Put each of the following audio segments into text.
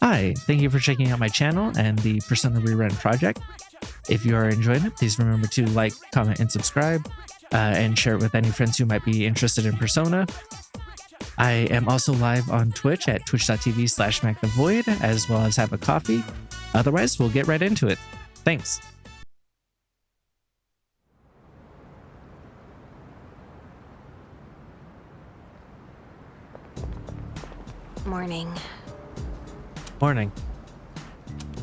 Hi, thank you for checking out my channel and the Persona Rerun project. If you are enjoying it, please remember to like, comment, and subscribe, and share it with any friends who might be interested in Persona. I am also live on Twitch at twitch.tv/MacTheVoid, as well as have a coffee. Otherwise, we'll get right into it. Thanks. Morning. Morning.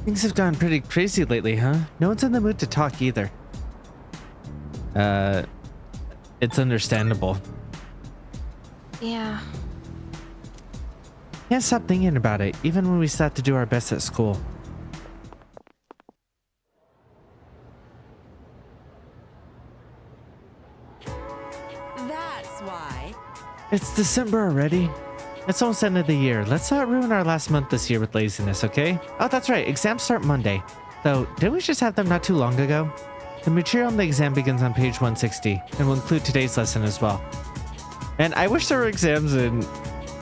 Things have gone pretty crazy lately, huh? No one's in the mood to talk either. It's understandable. Yeah. Can't stop thinking about it, even when we start to do our best at school. That's why. It's December already. It's almost the end of the year. Let's not ruin our last month this year with laziness, okay? Oh, that's right. Exams start Monday. Though, didn't we just have them not too long ago? The material on the exam begins on page 160 and will include today's lesson as well. And I wish there were exams in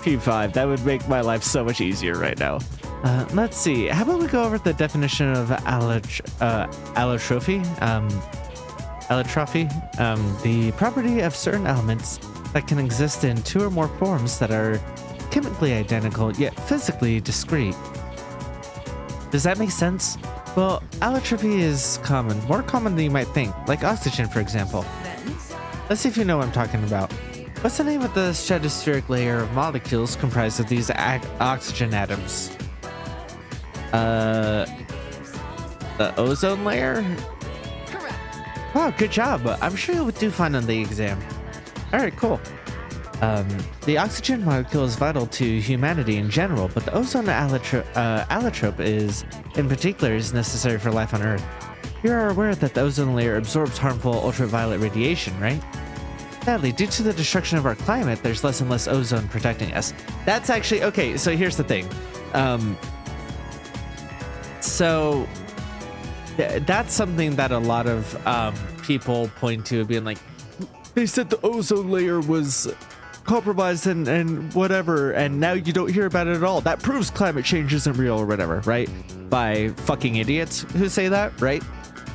P5. That would make my life so much easier right now. Let's see. How about we go over the definition of allotrophy? Allotrophy, the property of certain elements that can exist in two or more forms that are chemically identical yet physically discrete. Does that make sense? Well, allotropy is common, more common than you might think, like oxygen, for example. Let's see if you know what I'm talking about. What's the name of the stratospheric layer of molecules comprised of these oxygen atoms? The ozone layer? Correct. Oh, good job. I'm sure you would do fine on the exam. All right, cool. The oxygen molecule is vital to humanity in general, but the ozone allotrope in particular is necessary for life on Earth. You are aware that the ozone layer absorbs harmful ultraviolet radiation, right? Sadly, due to the destruction of our climate, there's less and less ozone protecting us. That's actually okay. So here's the thing. That's something that a lot of people point to, being like, they said the ozone layer was compromised and whatever, and now you don't hear about it at all. That proves climate change isn't real or whatever, right? By fucking idiots who say that, right?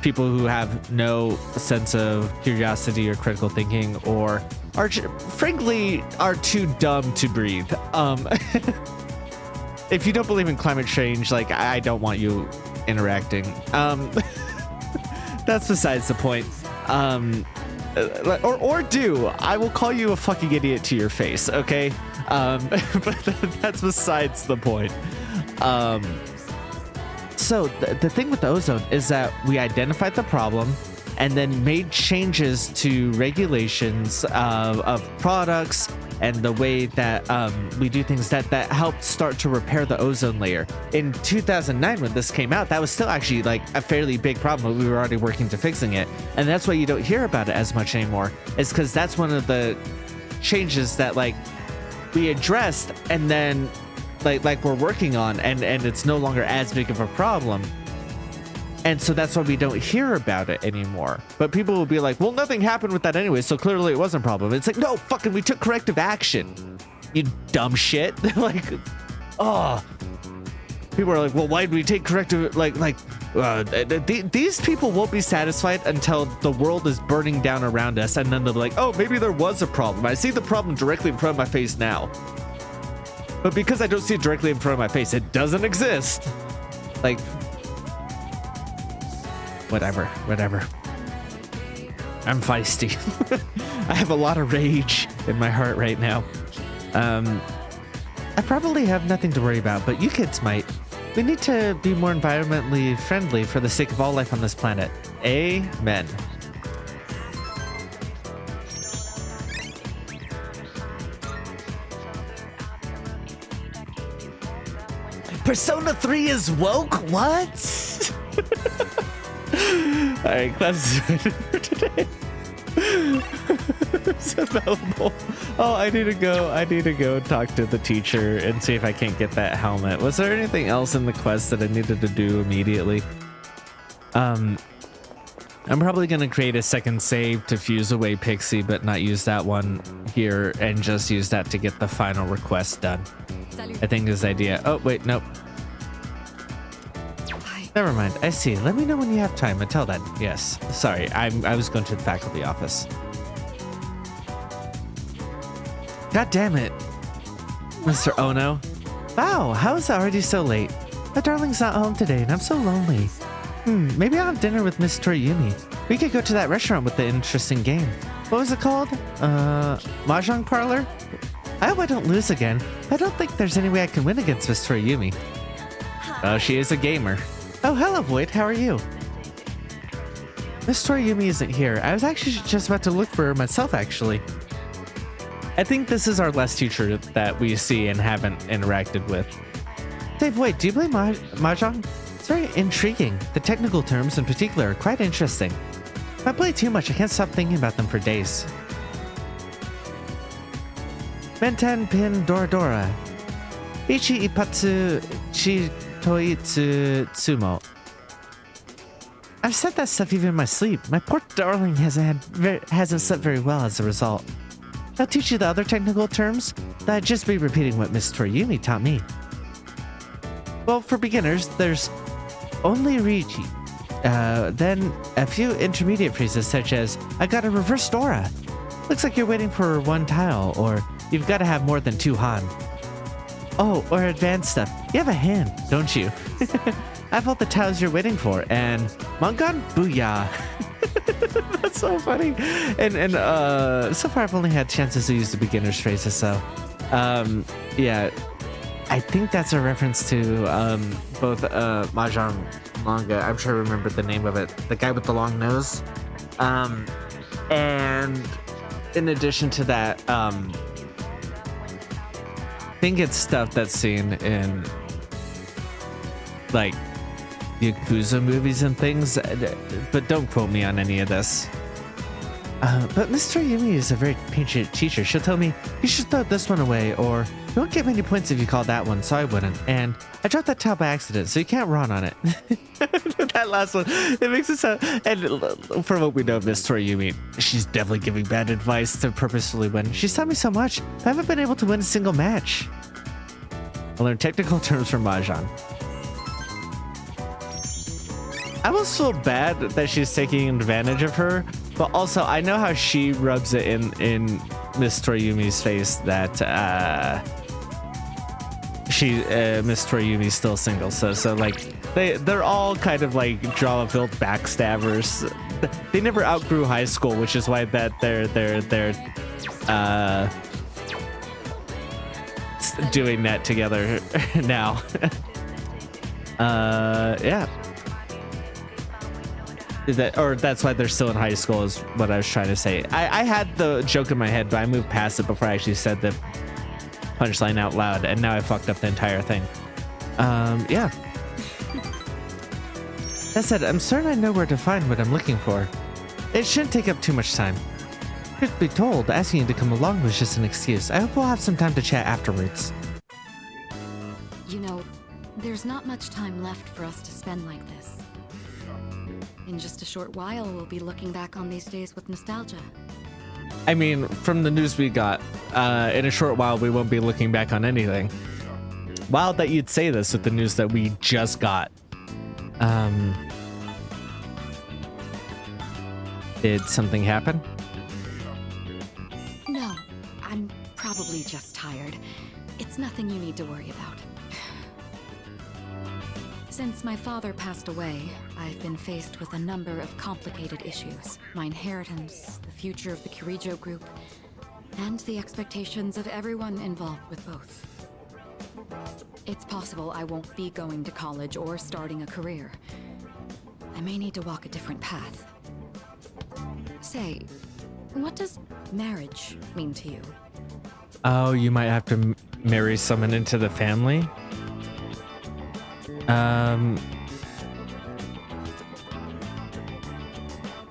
People who have no sense of curiosity or critical thinking, or are frankly are too dumb to breathe. If you don't believe in climate change, like, I don't want you interacting. That's besides the point. Or do. I will call you a fucking idiot to your face, okay? But that's besides the point. So the thing with the ozone is that we identified the problem and then made changes to regulations of products and the way that we do things that helped start to repair the ozone layer. In 2009, when this came out, that was still actually like a fairly big problem, but we were already working to fixing it. And that's why you don't hear about it as much anymore. It's because that's one of the changes that like we addressed and then like we're working on, and it's no longer as big of a problem. And so that's why we don't hear about it anymore. But people will be like, well, nothing happened with that anyway, so clearly it wasn't a problem. It's like, no, fucking, we took corrective action. You dumb shit. Like, oh. People are like, well, why did we take corrective, these people won't be satisfied until the world is burning down around us, and then they'll be like, oh, maybe there was a problem. I see the problem directly in front of my face now. But because I don't see it directly in front of my face, it doesn't exist. Like, whatever. I'm feisty. I have a lot of rage in my heart right now. I probably have nothing to worry about, but you kids might. We need to be more environmentally friendly for the sake of all life on this planet. Amen. Persona 3 is woke? What? Alright, class is ready for today. It's available. Oh, I need to go talk to the teacher and see if I can't get that helmet. Was there anything else in the quest that I needed to do immediately? I'm probably gonna create a second save to fuse away Pixie, but not use that one here and just use that to get the final request done. I think is the idea. Oh, wait, nope. Never mind. I see. Let me know when you have time. Until then, yes. Sorry, I was going to the faculty office. God damn it, Mr. Ono. Wow, how is it already so late? My darling's not home today, and I'm so lonely. Maybe I'll have dinner with Miss Toriumi. We could go to that restaurant with the interesting game. What was it called? Mahjong Parlor? I hope I don't lose again. I don't think there's any way I can win against Miss Toriumi. Oh, she is a gamer. Oh, hello, Void. How are you? Miss Toriumi isn't here. I was actually just about to look for her myself, actually. I think this is our last teacher that we see and haven't interacted with. Dave, wait, do you play Mahjong? It's very intriguing. The technical terms in particular are quite interesting. If I play too much, I can't stop thinking about them for days. Menten pin Doradora. Ichi ipatsu chi toitsu tsumo. I've said that stuff even in my sleep. My poor darling hasn't slept very well as a result. I'll teach you the other technical terms, but I'd just be repeating what Miss Toriumi taught me. Well, for beginners, there's only Riji. Then a few intermediate phrases such as, I got a reverse Dora. Looks like you're waiting for one tile, or you've got to have more than 2 Han. Oh, or advanced stuff. You have a hand, don't you? I have all the tiles you're waiting for, and Mangan Booyah. That's so funny. And so far I've only had chances to use the beginner's phrases, so yeah, I think that's a reference to both Mahjong manga. I'm sure I remember the name of it. The guy with the long nose. And in addition to that, I think it's stuff that's seen in like Yakuza movies and things, but don't quote me on any of this. But Miss Toriumi is a very patient teacher. She'll tell me, you should throw this one away, or you won't get many points if you call that one, so I wouldn't. And I dropped that tile by accident, so you can't run on it. That last one, it makes it sound... And from what we know of Miss Toriumi, she's definitely giving bad advice to purposefully win. She's taught me so much, but I haven't been able to win a single match. I learned technical terms from Mahjong. I almost feel bad that she's taking advantage of her, but also I know how she rubs it in Miss Toriumi's face that Miss Toriumi's still single. So like they're all kind of like drama-filled backstabbers. They never outgrew high school, which is why that they're doing that together now. Yeah. That's why they're still in high school is what I was trying to say. I had the joke in my head, but I moved past it before I actually said the punchline out loud, and now I fucked up the entire thing. Yeah. That said, I'm certain I know where to find what I'm looking for. It shouldn't take up too much time. Truth be told, asking you to come along was just an excuse. I hope we'll have some time to chat afterwards. You know, there's not much time left for us to spend like this. In just a short while, we'll be looking back on these days with nostalgia. I mean, from the news we got, in a short while, we won't be looking back on anything. Wild that you'd say this with the news that we just got. Did something happen? No, I'm probably just tired. It's nothing you need to worry about. Since my father passed away, I've been faced with a number of complicated issues. My inheritance, the future of the Kirijo group, and the expectations of everyone involved with both. It's possible I won't be going to college or starting a career. I may need to walk a different path. Say, what does marriage mean to you? Oh, you might have to marry someone into the family?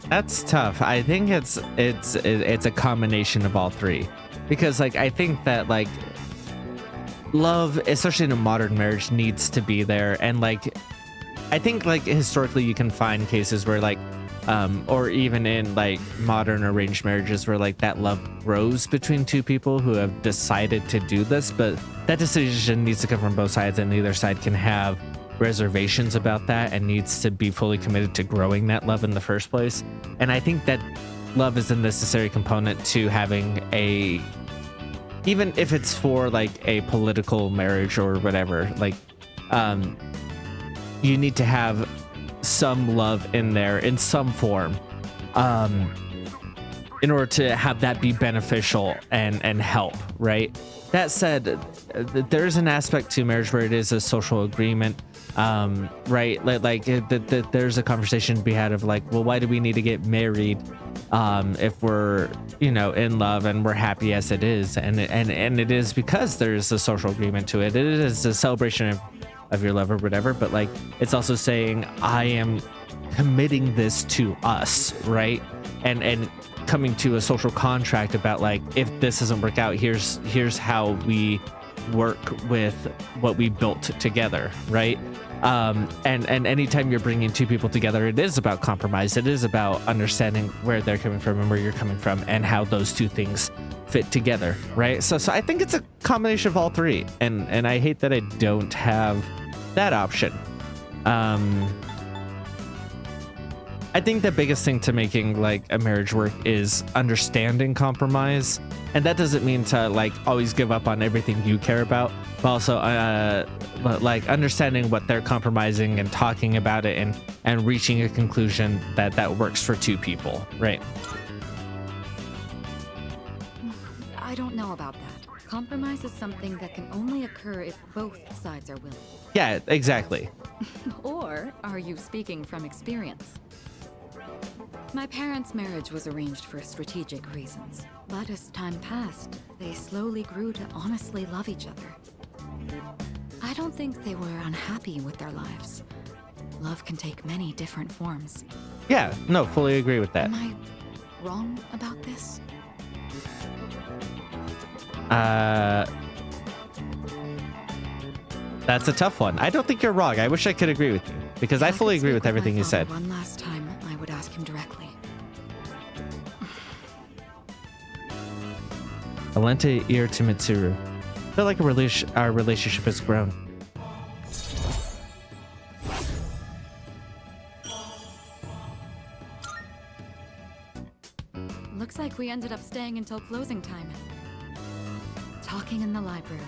That's tough. I think it's a combination of all three, because like I think that like love, especially in a modern marriage, needs to be there, and like I think like historically you can find cases where like or even in like modern arranged marriages where like that love grows between two people who have decided to do this, but that decision needs to come from both sides, and neither side can have reservations about that and needs to be fully committed to growing that love in the first place. And I think that love is a necessary component to having a, even if it's for like a political marriage or whatever, like you need to have some love in there in some form in order to have that be beneficial and help, right? That said, there's an aspect to marriage where it is a social agreement, right? There's a conversation to be had of like, well, why do we need to get married if we're, you know, in love and we're happy as it is? And it is because there's a social agreement to it. It is a celebration of your love or whatever, but like it's also saying I am committing this to us, right? And coming to a social contract about like, if this doesn't work out, here's how we work with what we built together, right? And anytime you're bringing two people together, it is about compromise. It is about understanding where they're coming from and where you're coming from and how those two things fit together, right? So I think it's a combination of all three, and I hate that I don't have that option. I think the biggest thing to making like a marriage work is understanding compromise, and that doesn't mean to like always give up on everything you care about, but also like understanding what they're compromising and talking about it and reaching a conclusion that works for two people, right? I don't know about that. Compromise is something that can only occur if both sides are willing. Yeah, exactly. Or are you speaking from experience? My parents' marriage was arranged for strategic reasons, but as time passed, they slowly grew to honestly love each other. I don't think they were unhappy with their lives. Love can take many different forms. Yeah, no, fully agree with that. Am I wrong about this? That's a tough one. I don't think you're wrong. I wish I could agree with you, because I fully agree with everything you said. One last time, I would ask him directly. Alente ear to Mitsuru. I feel like our relationship has grown. Looks like we ended up staying until closing time. Talking in the library.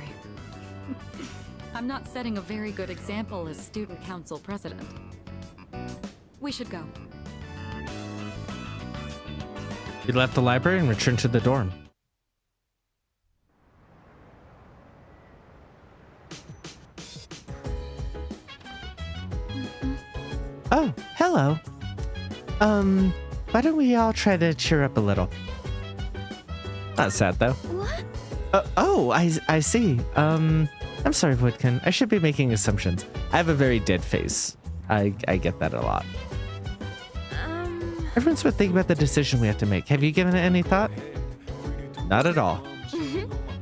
I'm not setting a very good example as student council president. We should go. We left the library and returned to the dorm. Oh, hello. Why don't we all try to cheer up a little? Not sad though. What? I see. I'm sorry, Woodkin. I should be making assumptions. I have a very dead face. I get that a lot. Everyone's been thinking about the decision we have to make. Have you given it any thought? Not at all.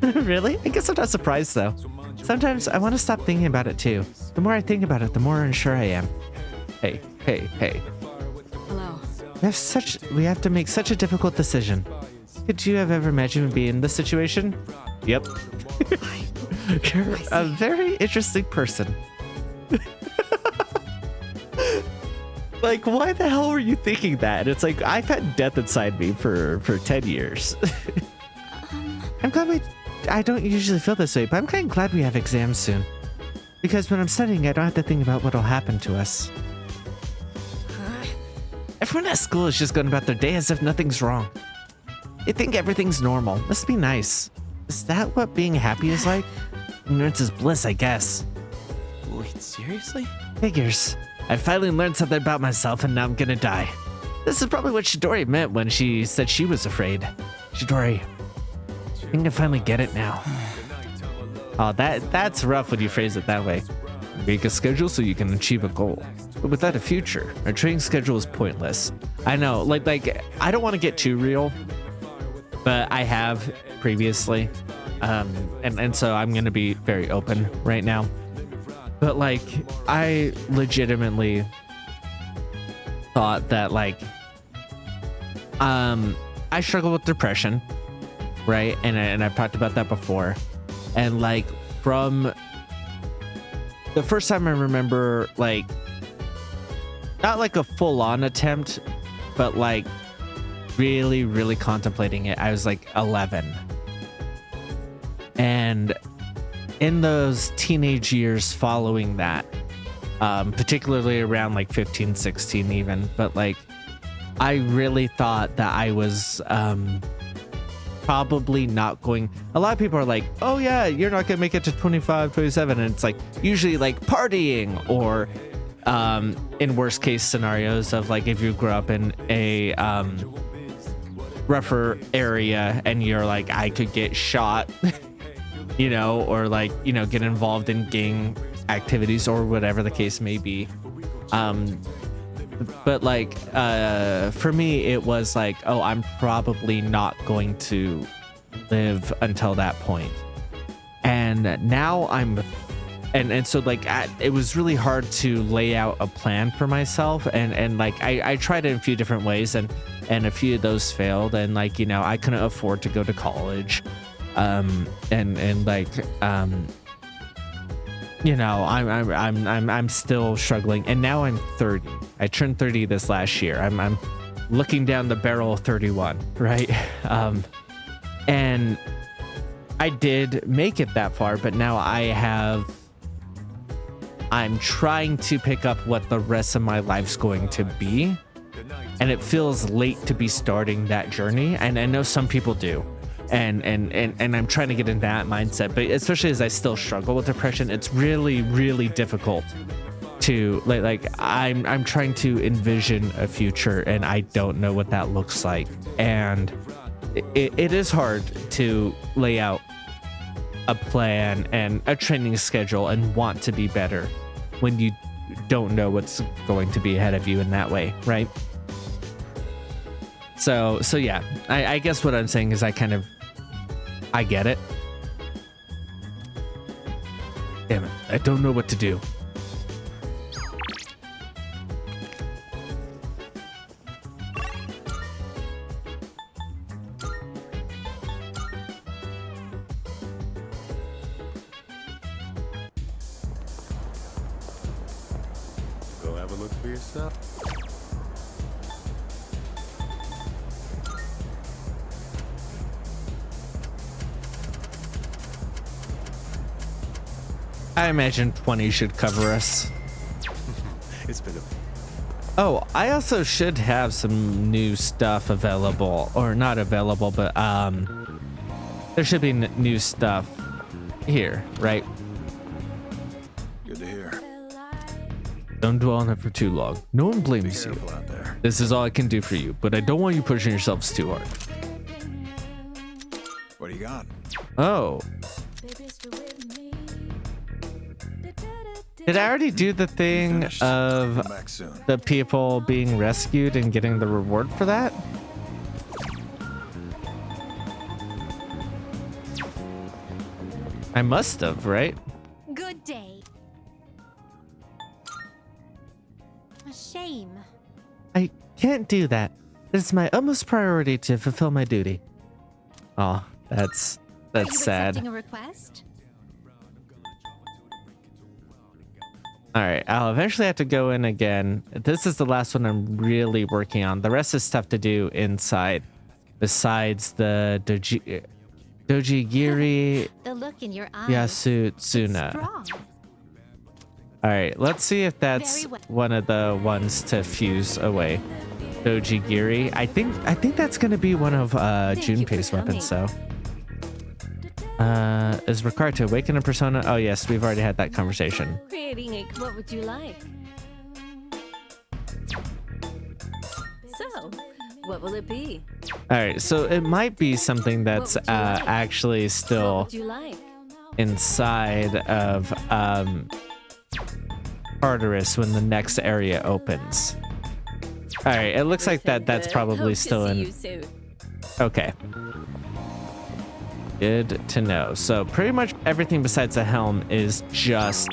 Really? I guess I'm not surprised though. Sometimes I want to stop thinking about it too. The more I think about it, the more unsure I am. Hey. Hello. We have to make such a difficult decision. Could you have ever imagined being in this situation? Yep. You're a very interesting person. Like, why the hell were you thinking that? It's like, I've had death inside me for 10 years. I'm glad I don't usually feel this way, but I'm kind of glad we have exams soon. Because when I'm studying, I don't have to think about what'll happen to us. Everyone at school is just going about their day as if nothing's wrong. They think everything's normal. Must be nice. Is that what being happy is like? Ignorance is bliss, I guess. Wait, seriously? Figures. I finally learned something about myself and now I'm gonna die. This is probably what Chidori meant when she said she was afraid. Chidori, I think I finally get it now. Oh, that's rough when you phrase it that way. Make a schedule so you can achieve a goal. But without a future, a training schedule is pointless. I know, like I don't want to get too real, but I have previously. And so I'm gonna be very open right now. But like, I legitimately thought that like, I struggle with depression, right? And I've talked about that before. And like, from the first time I remember, like, not like a full-on attempt, but like really, really contemplating it, I was like 11. And in those teenage years following that, particularly around like 15, 16 even, but like I really thought that I was probably not going. A lot of people are like, oh yeah, you're not gonna make it to 25, 27, and it's like usually like partying, or in worst case scenarios of like if you grew up in a rougher area and you're like, I could get shot, you know, or like, you know, get involved in gang activities or whatever the case may be. But like for me it was like, oh, I'm probably not going to live until that point. And now I'm and so like it was really hard to lay out a plan for myself, and like I tried it in a few different ways, and a few of those failed, and like, you know, I couldn't afford to go to college, and like you know, I'm still struggling, and now I'm 30. I turned 30 this last year. I'm looking down the barrel of 31, right? And I did make it that far, but now I'm trying to pick up what the rest of my life's going to be, and it feels late to be starting that journey. And I know some people do. And I'm trying to get in that mindset, but especially as I still struggle with depression, it's really, really difficult to like I'm trying to envision a future, and I don't know what that looks like, and it is hard to lay out a plan and a training schedule and want to be better when you don't know what's going to be ahead of you in that way, right? So yeah, I guess what I'm saying is I get it. Damn it, I don't know what to do. Go have a look for yourself. I imagine 20 should cover us. It's been a... Oh, I also should have some new stuff available, or not available, but there should be new stuff here, right? Good to hear. Don't dwell on it for too long. No one Be blames you. careful out there. This is all I can do for you, but I don't want you pushing yourselves too hard. What do you got? Oh. Did I already do the thing Finished. of Come back soon. the people being rescued and getting the reward for that? I must have, right? Good day. A shame. I can't do that. It's my utmost priority to fulfill my duty. Oh, that's Are you sad. accepting a request? All right, I'll eventually have to go in again. This is the last one I'm really working on. The rest is stuff to do inside, besides the Dojigiri The look in your eyes. Yasutsuna. Strong. All right, let's see if that's Very well. one of the ones to fuse away. Dojigiri. I think that's gonna be one of Thank you for Junpei's weapons. So, coming. is required to awaken a persona. Oh yes, we've already had that conversation. Creating a what would you like? So, what will it be? All right, so it might be something that's What would you like? actually What still would you like? inside of Tartarus when the next area opens. All right, it looks like that's Good. probably Hope to still see in. you soon. Okay. Good to know. So pretty much everything besides the helm is just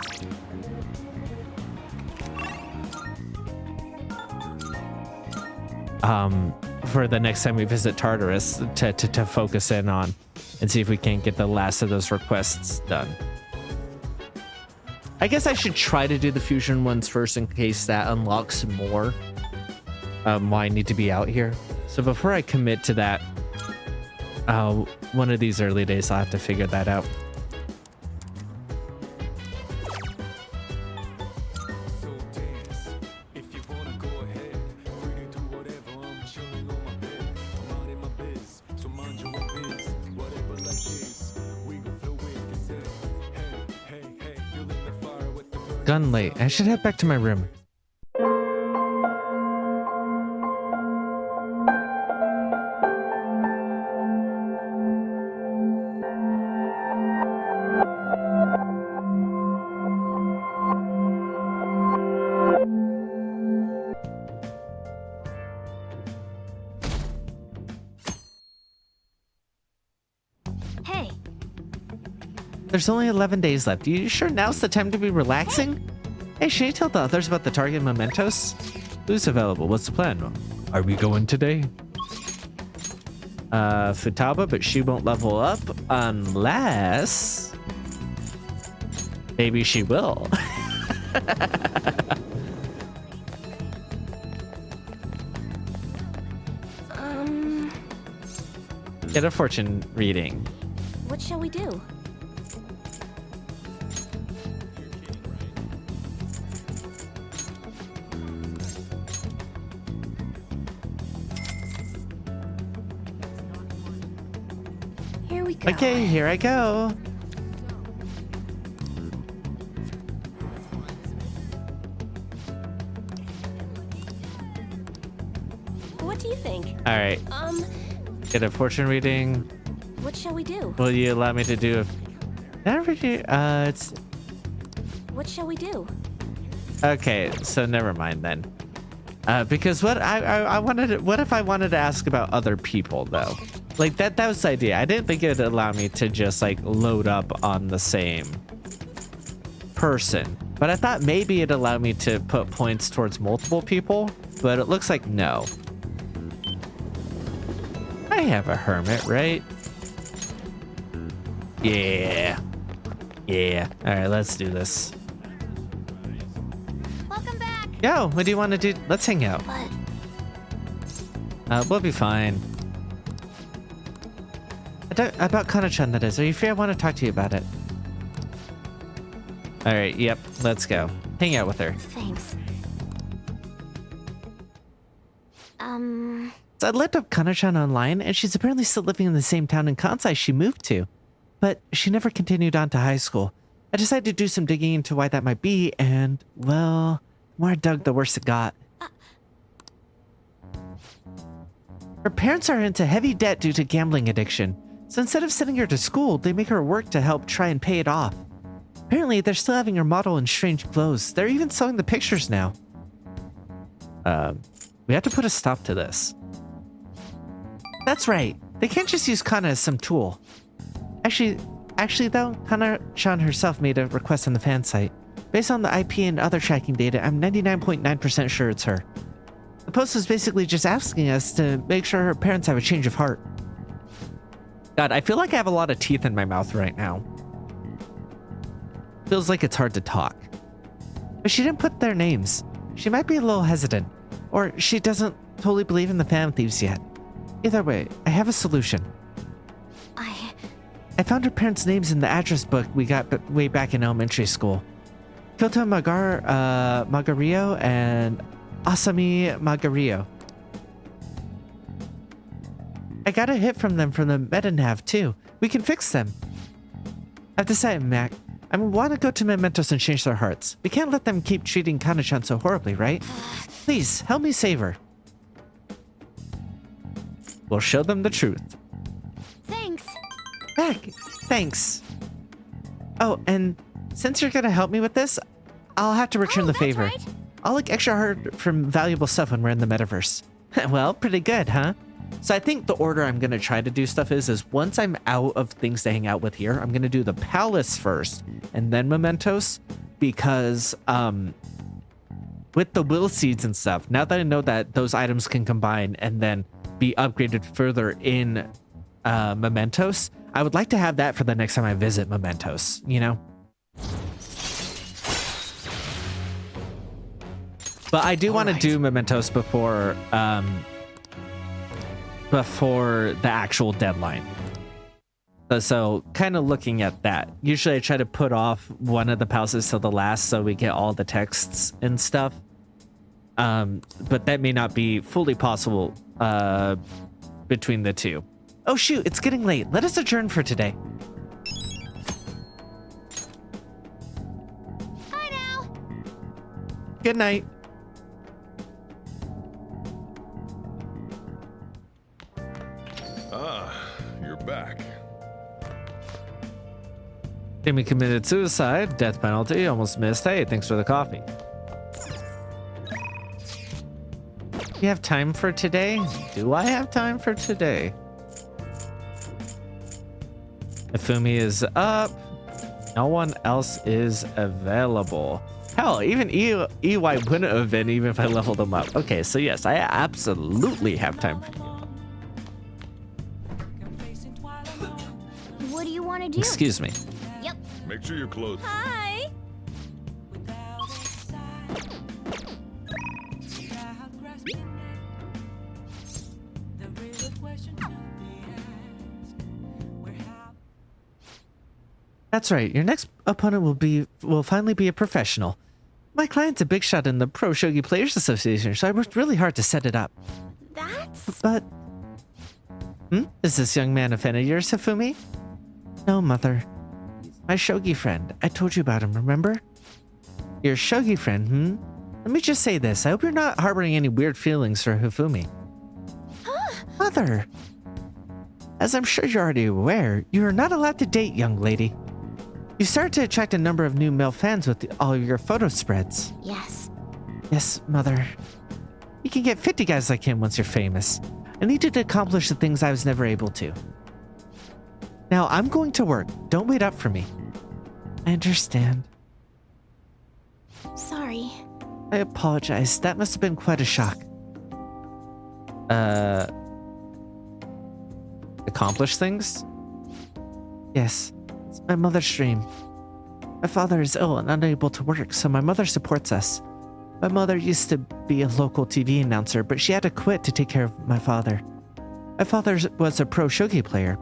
for the next time we visit Tartarus to focus in on and see if we can get the last of those requests done. I guess I should try to do the fusion ones first in case that unlocks more. Why I need to be out here. So before I commit to that, one of these early days, I'll have to figure that out. Gun late. I should head back to my room. Hey, There's only 11 days left. You sure now's the time to be relaxing? Hey, should you tell the others about the target mementos? Who's available? What's the plan? Are we going today? Futaba, but she won't level up unless... Maybe she will. Get a fortune reading. what shall we do? Here we go. Okay, here I go. What do you think? All right, get a fortune reading. What shall we do? Will you allow me to do a... Never do... it's... What shall we do? Okay, so never mind then. Because what I wanted to, what if I wanted to ask about other people though? Like that was the idea. I didn't think it would allow me to just like load up on the same person. But I thought maybe it allowed me to put points towards multiple people, but it looks like no. I have a hermit, right? Yeah. Yeah. All right, let's do this. Welcome back. Yo, what do you want to do? Let's hang out. But We'll be fine. About Kana-chan, that is. Are you free? I want to talk to you about it. All right, yep, let's go. Hang out with her. thanks. So I looked up Kana-chan online, and she's apparently still living in the same town in Kansai she moved to. But she never continued on to high school. I decided to do some digging into why that might be, and, well, the more I dug, the worse it got. Her parents are into heavy debt due to gambling addiction, so instead of sending her to school, they make her work to help try and pay it off. Apparently, they're still having her model in strange clothes. They're even selling the pictures now. We have to put a stop to this. That's right. They can't just use Kana as some tool. Actually though, Kana-chan herself made a request on the fan site. Based on the IP and other tracking data, I'm 99.9% sure it's her. The post was basically just asking us to make sure her parents have a change of heart. God, I feel like I have a lot of teeth in my mouth right now. Feels like it's hard to talk. But she didn't put their names. She might be a little hesitant. Or she doesn't totally believe in the fan thieves yet. Either way, I have a solution. I found her parents' names in the address book we got way back in elementary school. Kyoto Magario and Asami Magario. I got a hit from them from the Metanav too. We can fix them. I've decided, Mac. I want to go to Mementos and change their hearts. We can't let them keep treating Kana-chan so horribly, right? Please, help me save her. We'll show them the truth. Thanks. Mac, thanks. Oh, and since you're gonna help me with this, I'll have to return the that's favor. right. I'll look extra hard from valuable stuff when we're in the metaverse. Well, pretty good, huh? So I think the order I'm gonna try to do stuff is once I'm out of things to hang out with here, I'm gonna do the palace first and then Mementos, because with the will seeds and stuff, now that I know that those items can combine and then be upgraded further in Mementos, I would like to have that for the next time I visit Mementos, you know? But I do want to Alright. do mementos before the actual deadline. So kind of looking at that. Usually I try to put off one of the pauses till the last so we get all the texts and stuff. But that may not be fully possible between the two. Oh shoot, it's getting late. Let us adjourn for today. Hi now. Good night. You're back. Jamie committed suicide, death penalty, almost missed. Hey, thanks for the coffee. You have time for today? Do I have time for today? Ifumi is up. No one else is available. Hell, even EY wouldn't have been even if I leveled them up. Okay, so yes, I absolutely have time for you. What do you want to do? Excuse me. Yep. Make sure you're close. Hi. That's right. Your next opponent will finally be a professional. My client's a big shot in the Pro Shogi Players Association, so I worked really hard to set it up. That's... But... Is this young man a fan of yours, Hifumi? No, mother. He's my shogi friend. I told you about him, remember? Your shogi friend, Let me just say this. I hope you're not harboring any weird feelings for Hifumi. Mother! As I'm sure you're already aware, you are not allowed to date, young lady. You start to attract a number of new male fans with all of your photo spreads. Yes. Yes, mother. You can get 50 guys like him once you're famous. I need you to accomplish the things I was never able to. Now, I'm going to work. Don't wait up for me. I understand. Sorry. I apologize. That must have been quite a shock. Accomplish things? Yes. It's my mother's dream. My father is ill and unable to work, so my mother supports us. My mother used to be a local TV announcer, but she had to quit to take care of my father. My father was a pro shogi player.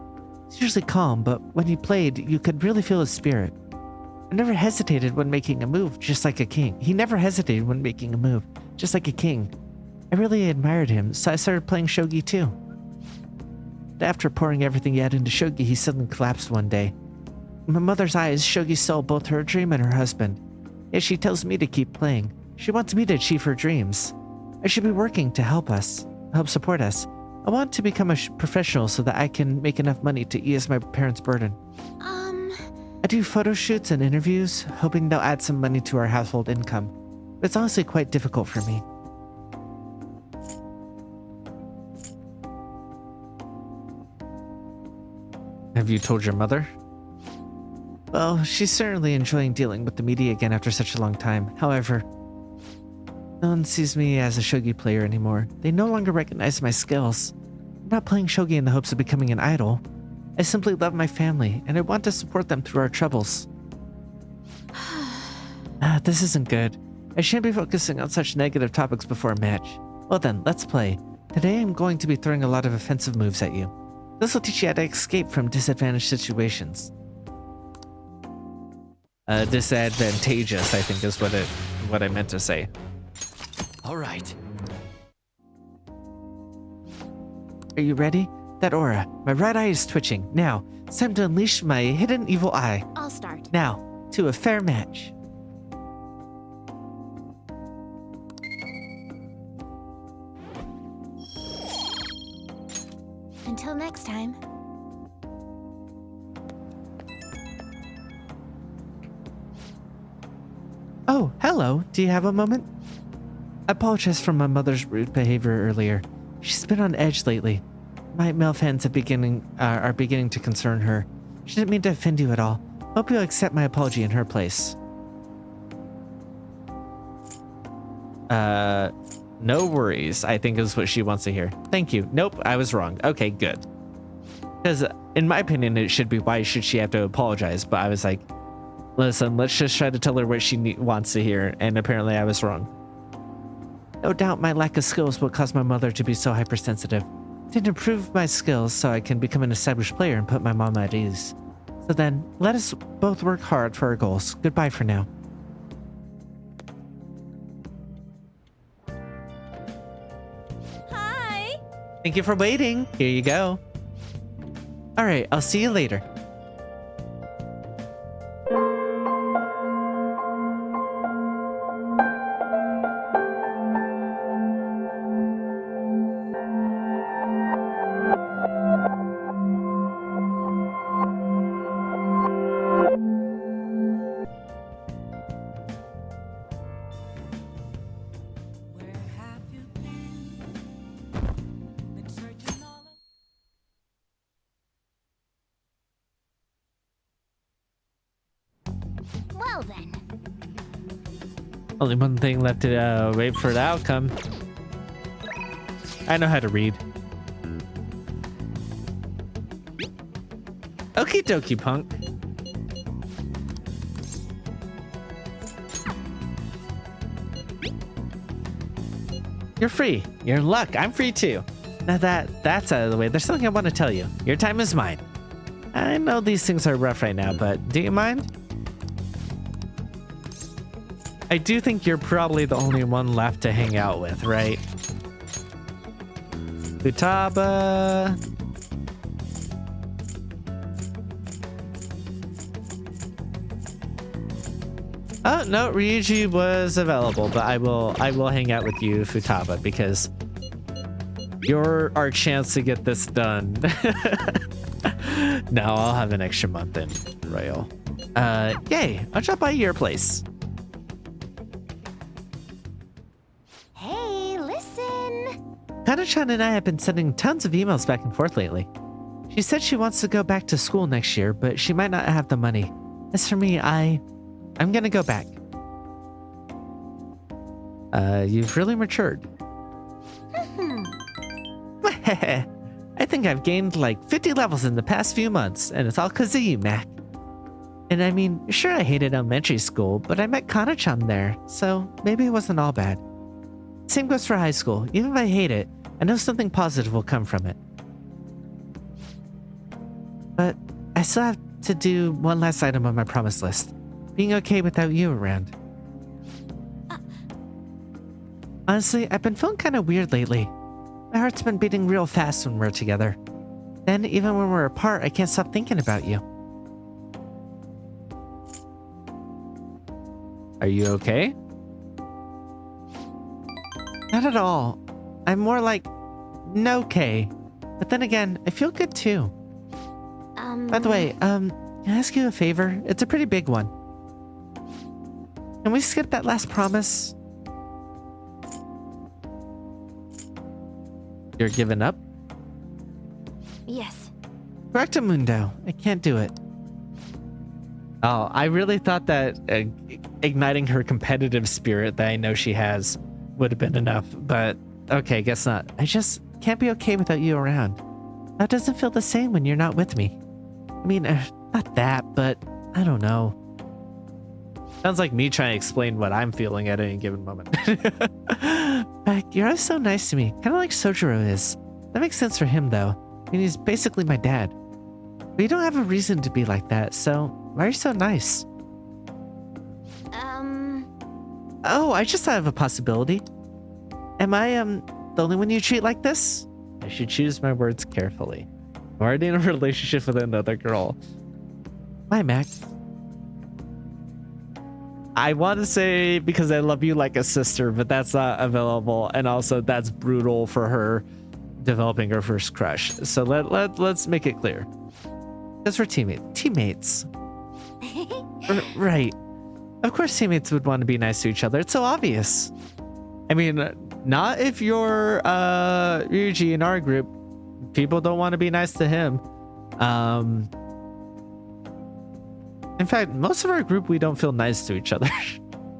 He's usually calm, but when he played, you could really feel his spirit. I never hesitated when making a move, just like a king. He never hesitated when making a move, just like a king. I really admired him, so I started playing shogi too. But after pouring everything he had into shogi, he suddenly collapsed one day. In my mother's eyes, shogi stole both her dream and her husband. Yet she tells me to keep playing. She wants me to achieve her dreams. I should be working to help support us. I want to become a professional so that I can make enough money to ease my parents' burden. I do photo shoots and interviews, hoping they'll add some money to our household income. But it's honestly quite difficult for me. Have you told your mother? Well, she's certainly enjoying dealing with the media again after such a long time. However, no one sees me as a shogi player anymore. They no longer recognize my skills. I'm not playing shogi in the hopes of becoming an idol. I simply love my family, and I want to support them through our troubles. This isn't good. I shouldn't be focusing on such negative topics before a match. Well then, let's play. Today I'm going to be throwing a lot of offensive moves at you. This will teach you how to escape from disadvantaged situations. Disadvantageous, I think is what I meant to say. All right. Are you ready? That aura. My right eye is twitching. Now, it's time to unleash my hidden evil eye. I'll start. Now, to a fair match. Until next time. Oh, hello. Do you have a moment? I apologize for my mother's rude behavior earlier. She's been on edge lately. My male fans are beginning to concern her. She didn't mean to offend you at all. Hope you'll accept my apology in her place. No worries, I think is what she wants to hear. Thank you. Nope, I was wrong. Okay, good. Because in my opinion, it should be why should she have to apologize? But I was like, listen, let's just try to tell her what she wants to hear. And apparently I was wrong. No doubt my lack of skills will cause my mother to be so hypersensitive. I need to improve my skills so I can become an established player and put my mom at ease. So then, let us both work hard for our goals. Goodbye for now. Hi. Thank you for waiting. Here you go. All right, I'll see you later. Well then. Only one thing left to wait for the outcome. I know how to read. Okie dokie, punk. You're free. You're in luck. I'm free too. Now that's out of the way, there's something I want to tell you. Your time is mine. I know these things are rough right now, but do you mind? I do think you're probably the only one left to hang out with, right? Futaba. Oh no, Ryuji was available, but I will hang out with you, Futaba, because you're our chance to get this done. No, I'll have an extra month in Royal. Yay! I'll drop by your place. Hey, listen. Kana-chan and I have been sending tons of emails back and forth lately. She said she wants to go back to school next year, but she might not have the money. As for me, I'm gonna go back. You've really matured. I think I've gained like 50 levels in the past few months, and it's all 'cause of you, Mac. And I mean, sure, I hated elementary school, but I met Kana-chan there, so maybe it wasn't all bad. Same goes for high school. Even if I hate it, I know something positive will come from it. But I still have to do one last item on my promise list. Being okay without you around. Honestly, I've been feeling kind of weird lately. My heart's been beating real fast when we're together. Then, even when we're apart, I can't stop thinking about you. Are you okay? Not at all. I'm more like, no-okay. But then again, I feel good too. By the way, can I ask you a favor? It's a pretty big one. Can we skip that last promise? You're giving up? Yes. Correctamundo. I can't do it. Oh, I really thought that igniting her competitive spirit that I know she has would have been enough, but okay, guess not. I just can't be okay without you around. That doesn't feel the same when you're not with me. I mean, not that, but I don't know. Sounds like me trying to explain what I'm feeling at any given moment. Beck, you're always so nice to me, kind of like Sojiro is. That makes sense for him, though. I mean, he's basically my dad. But you don't have a reason to be like that, so why are you so nice? Oh, I just thought of a possibility. Am I, the only one you treat like this? I should choose my words carefully. I'm already in a relationship with another girl. Why, Mac? I want to say because I love you like a sister, but that's not available. And also that's brutal for her developing her first crush. So let's make it clear. Because we're teammates. Right. Of course teammates would want to be nice to each other. It's so obvious. I mean, not if you're Ryuji in our group. People don't want to be nice to him. In fact, most of our group, we don't feel nice to each other.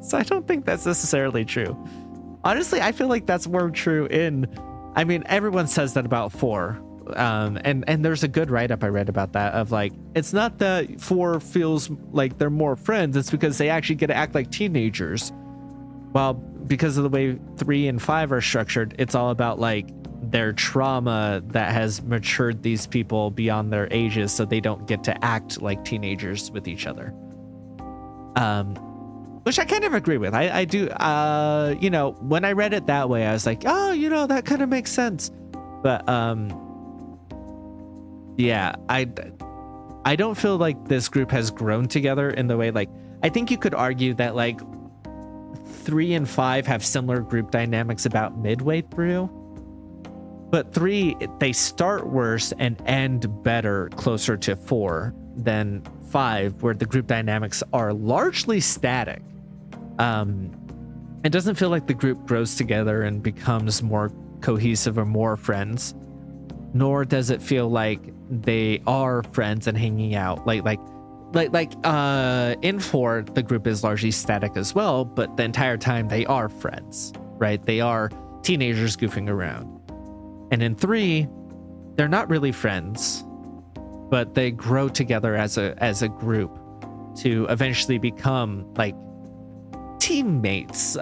So I don't think that's necessarily true. Honestly, I feel like that's more true in... I mean, everyone says that about 4. And there's a good write-up I read about that of like, it's not that 4 feels like they're more friends. It's because they actually get to act like teenagers. well, because of the way 3 and 5 are structured, it's all about like their trauma that has matured these people beyond their ages so they don't get to act like teenagers with each other. Which I kind of agree with. I do, you know, when I read it that way, I was like, oh, you know, that kind of makes sense. But yeah, I don't feel like this group has grown together in the way, like, I think you could argue that like 3 and 5 have similar group dynamics about midway through. But 3, they start worse and end better closer to 4 than 5, where the group dynamics are largely static. It doesn't feel like the group grows together and becomes more cohesive or more friends, nor does it feel like they are friends and hanging out. Like in 4, the group is largely static as well, but the entire time they are friends, right? They are teenagers goofing around. And in 3, they're not really friends, but they grow together as a group to eventually become like teammates.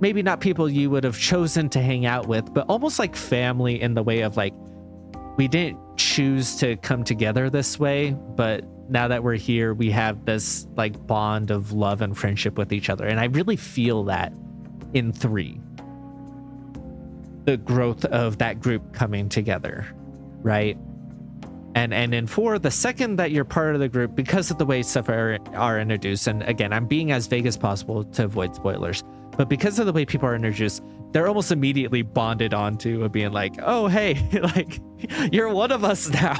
Maybe not people you would have chosen to hang out with, but almost like family in the way of like, we didn't choose to come together this way, but now that we're here, we have this like bond of love and friendship with each other. And I really feel that in 3. The growth of that group coming together, right? And in 4, the second that you're part of the group, because of the way stuff are introduced, and again, I'm being as vague as possible to avoid spoilers, but because of the way people are introduced, they're almost immediately bonded onto being like, oh, hey, like, you're one of us now,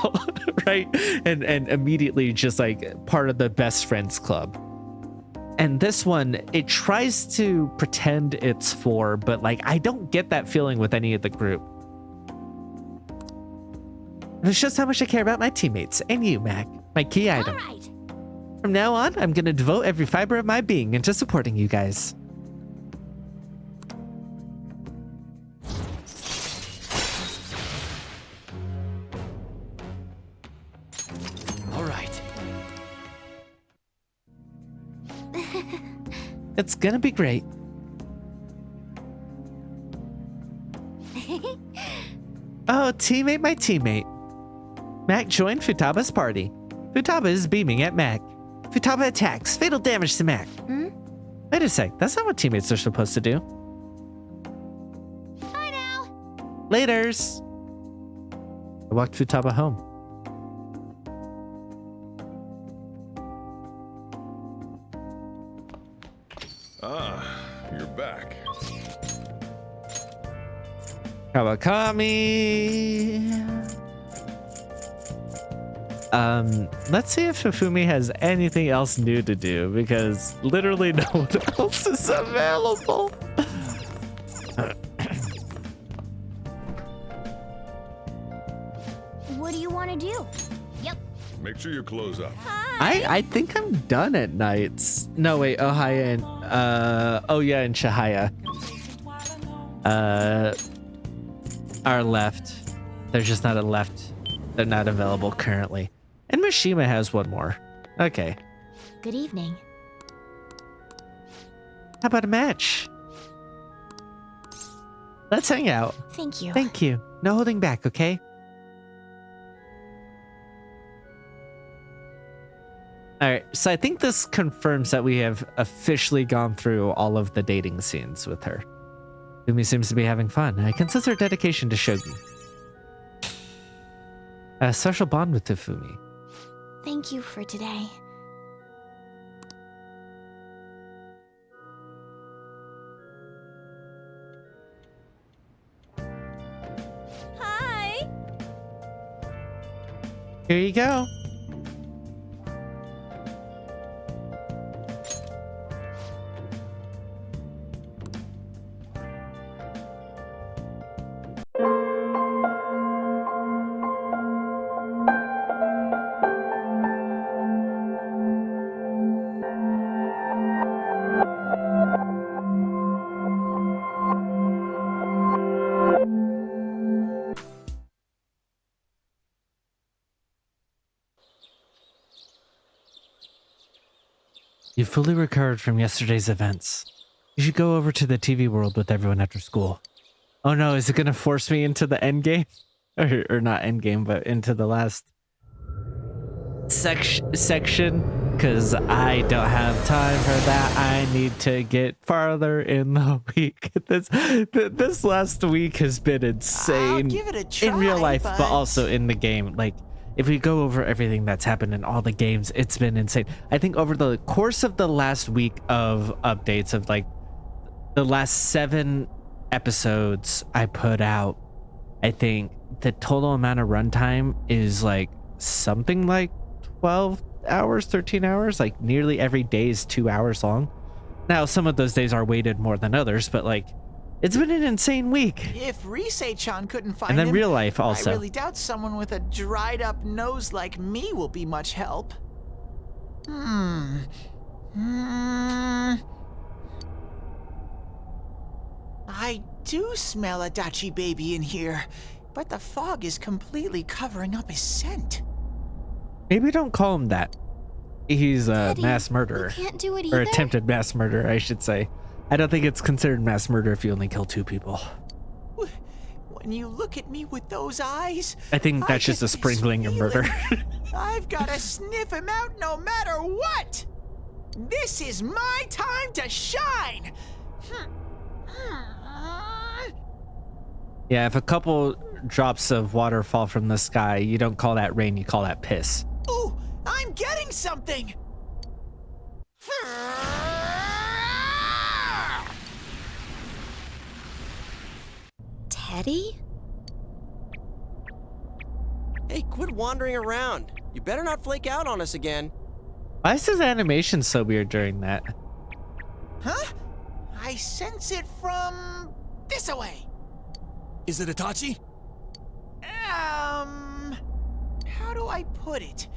right? And immediately just like part of the best friends club. And this one, it tries to pretend it's 4, but like, I don't get that feeling with any of the group. It's just how much I care about my teammates and you, Mac, my key item. All right. From now on, I'm going to devote every fiber of my being into supporting you guys. All right. It's gonna be great. Oh, teammate, my teammate. Mac joined Futaba's party. Futaba is beaming at Mac. Futaba attacks. Fatal damage to Mac. Wait a sec. That's not what teammates are supposed to do. Bye now. Laters. I walked Futaba home. Ah, you're back. Kawakami. Let's see if Hifumi has anything else new to do, because literally no one else is available. What do you want to do? Yep. Make sure you close up. I think I'm done at nights. No, wait, Ohaya and oh yeah, and Chihaya are left. There's just not a left. They're not available currently. And Mishima has one more. Okay. Good evening. How about a match? Let's hang out. Thank you. Thank you. No holding back, okay? Alright, so I think this confirms that we have officially gone through all of the dating scenes with her. Fumi seems to be having fun. I can sense her dedication to Shogi. A social bond with Hifumi. Thank you for today. Hi. Here you go. You fully recovered from yesterday's events. You should go over to the TV world with everyone after school. Oh no, is it gonna force me into the end game? Or not end game, but into the last section? Because I don't have time for that. I need to get farther in the week. This last week has been insane. I'll give it a try, in real life, but also in the game. Like, if we go over everything that's happened in all the games, it's been insane. I think over the course of the last week of updates of like the last 7 episodes I put out, I think the total amount of runtime is like something like 12 hours, 13 hours. Like nearly every day is 2 hours long. Now, some of those days are weighted more than others, but like it's been an insane week. If Rise-chan couldn't find And then him, real life also. I really doubt someone with a dried up nose like me will be much help. I do smell a Dachi baby in here, but the fog is completely covering up his scent. Maybe don't call him that. He's a Teddy, mass murderer. You can't do it Or either. attempted mass murder, I should say. I don't think it's considered mass murder if you only kill 2 people. When you look at me with those eyes, I think that's just get a this sprinkling of murder. feeling. I've got to sniff him out no matter what. This is my time to shine. Yeah, if a couple drops of water fall from the sky, you don't call that rain, you call that piss. Ooh, I'm getting something. Teddy? Hey, quit wandering around. You better not flake out on us again. Why is his animation so weird during that? Huh? I sense it from this away. Is it Itachi? How do I put it?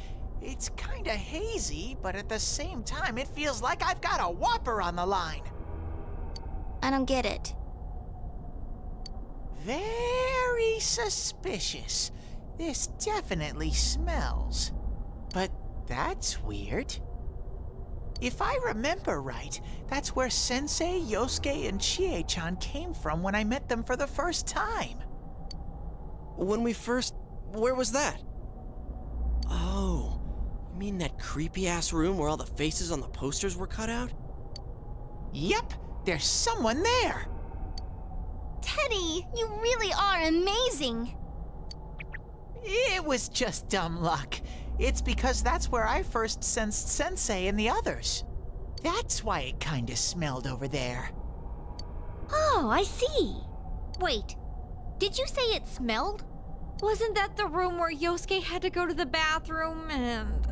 It's kinda hazy, but at the same time, it feels like I've got a whopper on the line. I don't get it. Very suspicious. This definitely smells. But that's weird. If I remember right, that's where Sensei, Yosuke, and Chie-chan came from when I met them for the first time. Where was that? Oh, you mean that creepy-ass room where all the faces on the posters were cut out? Yep, there's someone there. Teddy, you really are amazing. It was just dumb luck. It's because that's where I first sensed Sensei and the others. That's why it kinda smelled over there. Oh, I see. Wait, did you say it smelled? Wasn't that the room where Yosuke had to go to the bathroom and...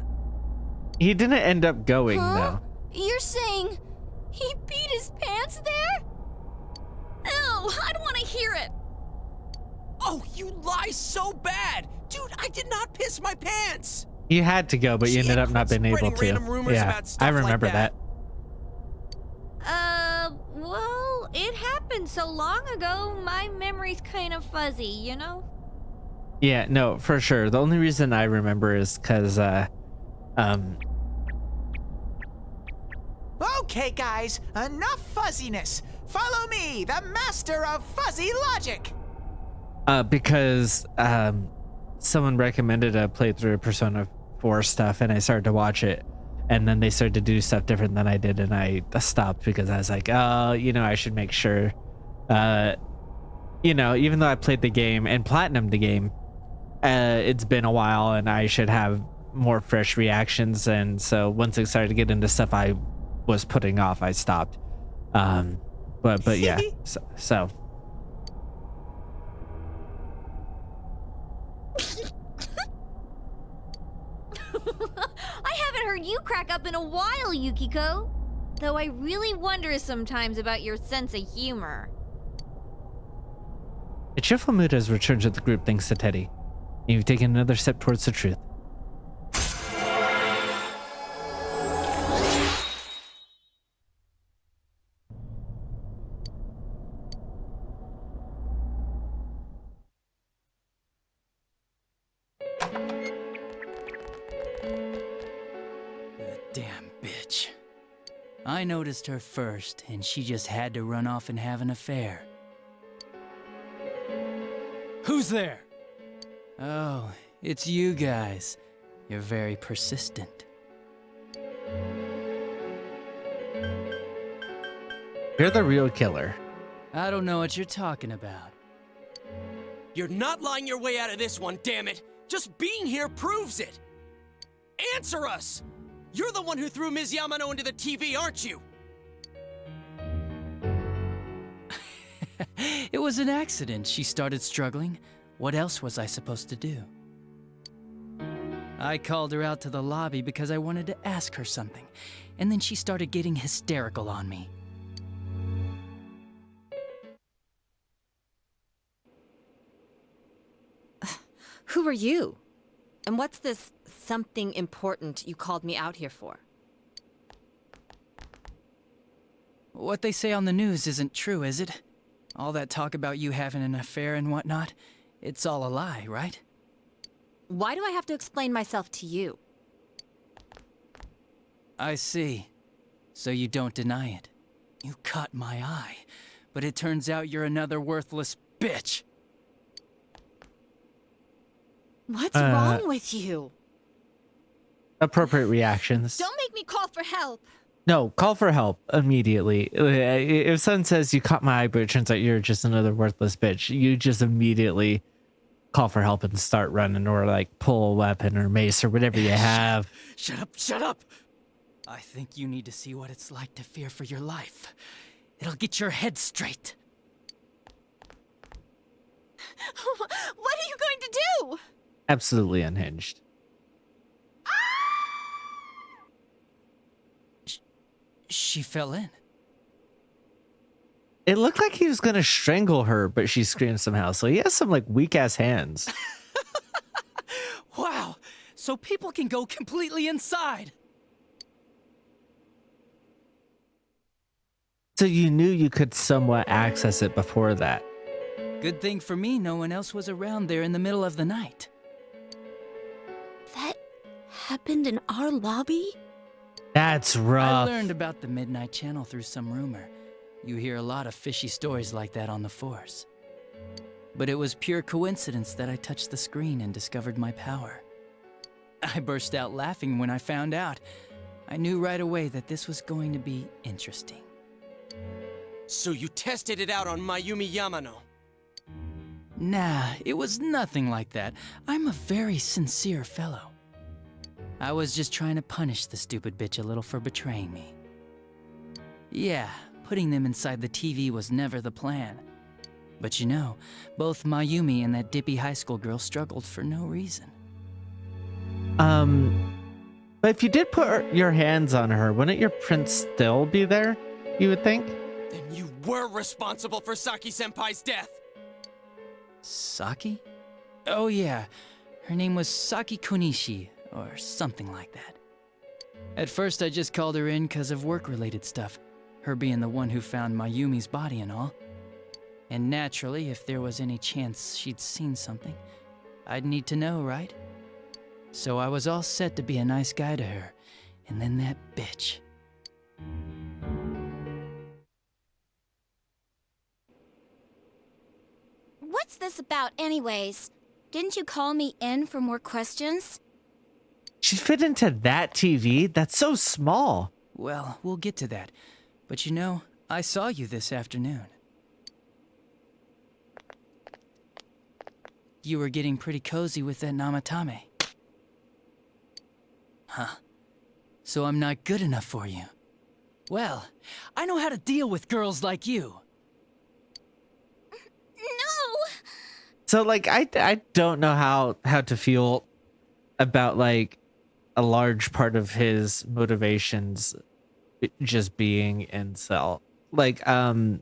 He didn't end up going, though. You're saying he peed his pants there? Ew, I don't want to hear it. Oh, you lie so bad! Dude, I did not piss my pants! He had to go, but you ended up not being able Spreading to. random rumors Yeah, about stuff I like remember that. Well, it happened so long ago, my memory's kind of fuzzy, you know? Yeah, no, for sure. The only reason I remember is because, Okay, guys, enough fuzziness. Follow me, the master of fuzzy logic. because someone recommended a playthrough of Persona 4 stuff, and I started to watch it, and then they started to do stuff different than I did, and I stopped because I was like, oh, I should make sure, even though I played the game and platinumed the game, it's been a while, and I should have more fresh reactions, and so once I started to get into stuff I was putting off, I stopped. But yeah, so. I haven't heard you crack up in a while, Yukiko. Though I really wonder sometimes about your sense of humor. A cheerful mood has returned to the group thanks to Teddy. You've taken another step towards the truth. Damn bitch. I noticed her first, and she just had to run off and have an affair. Who's there? Oh, it's you guys. You're very persistent. You're the real killer. I don't know what you're talking about. You're not lying your way out of this one, damn it! Just being here proves it! Answer us! You're the one who threw Ms. Yamano into the TV, aren't you? It was an accident. She started struggling. What else was I supposed to do? I called her out to the lobby because I wanted to ask her something, and then she started getting hysterical on me. Who are you? And what's this something important you called me out here for? What they say on the news isn't true, is it? All that talk about you having an affair and whatnot, it's all a lie, right? Why do I have to explain myself to you? I see. So you don't deny it. You caught my eye, but it turns out you're another worthless bitch. What's wrong with you? Appropriate reactions. Don't make me call for help. No, call for help immediately. If someone says you caught my eye, but it turns out you're just another worthless bitch, you just immediately call for help and start running, or like pull a weapon or mace or whatever you have. Shut up, shut up! I think you need to see what it's like to fear for your life. It'll get your head straight. What are you going to do? Absolutely unhinged. She fell in. It looked like he was gonna strangle her, but she screamed somehow. So he has some like weak ass hands. Wow, so people can go completely inside. So you knew you could somewhat access it before that. Good thing for me, no one else was around there in the middle of the night. That happened in our lobby? That's I rough. learned about the Midnight Channel through some rumor. You hear a lot of fishy stories like that on the Force. But it was pure coincidence that I touched the screen and discovered my power. I burst out laughing when I found out. I knew right away that this was going to be interesting. So you tested it out on Mayumi Yamano? Nah, it was nothing like that. I'm a very sincere fellow. I was just trying to punish the stupid bitch a little for betraying me. Yeah, putting them inside the TV was never the plan. But you know, both Mayumi and that dippy high school girl struggled for no reason. But if you did put your hands on her, wouldn't your prince still be there, you would think? Then you were responsible for Saki-senpai's death! Saki? Oh yeah, her name was Saki Konishi, or something like that. At first I just called her in because of work-related stuff, her being the one who found Mayumi's body and all. And naturally, if there was any chance she'd seen something, I'd need to know, right? So I was all set to be a nice guy to her, and then that bitch. What's this about anyways? Didn't you call me in for more questions? She fit into that TV? That's so small. Well, we'll get to that. But you know, I saw you this afternoon. You were getting pretty cozy with that Namatame. Huh. So I'm not good enough for you. Well, I know how to deal with girls like you. No! So like I don't know how to feel about like a large part of his motivations just being incel. Like because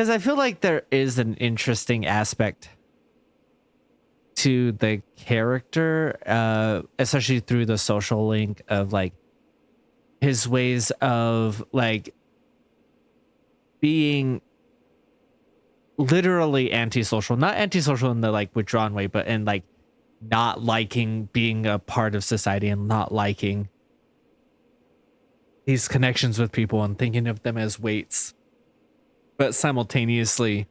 I feel like there is an interesting aspect to the character, especially through the social link of like his ways of like being literally antisocial, not antisocial in the like withdrawn way, but in like not liking being a part of society and not liking these connections with people and thinking of them as weights, but simultaneously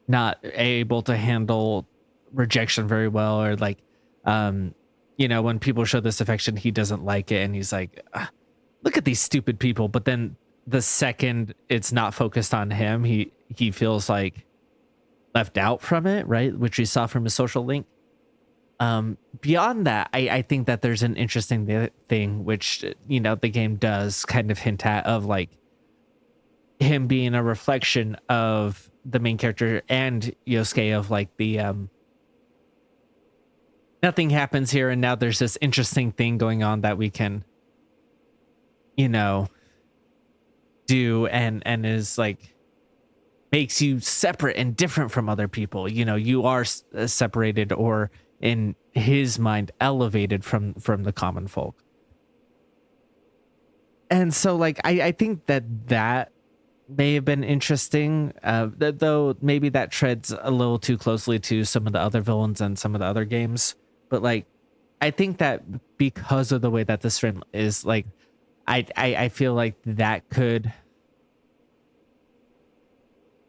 not able to handle rejection very well, or like, you know, when people show this affection, he doesn't like it, and he's like, look at these stupid people. But then the second it's not focused on him, he feels like left out from it, right? Which we saw from his social link. Beyond that, I think that there's an interesting thing, which, you know, the game does kind of hint at, of like him being a reflection of the main character and Yosuke, of like the nothing happens here, and now there's this interesting thing going on that we can, you know, do, and is like makes you separate and different from other people. You know, you are separated, or in his mind elevated from the common folk. And so like I think that may have been interesting, though maybe that treads a little too closely to some of the other villains and some of the other games. But like, I think that because of the way that this film is, like, I feel like that could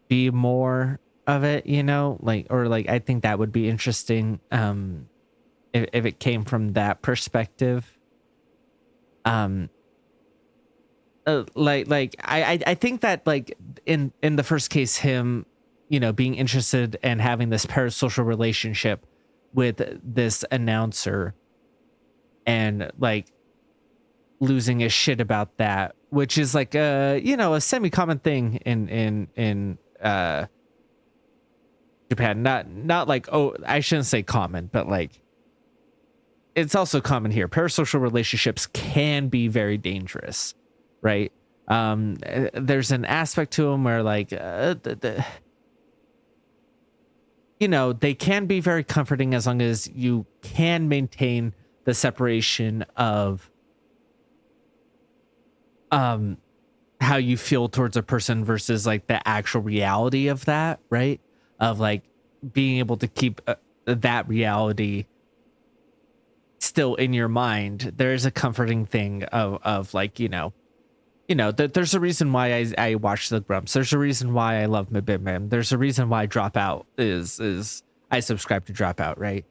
be more of it, you know, like, or like, I think that would be interesting if it came from that perspective. I think that like in the first case, him, you know, being interested and having this parasocial relationship with this announcer, and like losing his shit about that, which is like you know, a semi-common thing in Japan. Not like, oh, I shouldn't say common, but like it's also common here. Parasocial relationships can be very dangerous, right? There's an aspect to them where like you know, they can be very comforting as long as you can maintain the separation of how you feel towards a person versus like the actual reality of that, right? Of like being able to keep that reality still in your mind. There's a comforting thing of like, you know, there's a reason why I watch the Grumps. There's a reason why I love Mibim. There's a reason why Dropout is I subscribe to Dropout, right?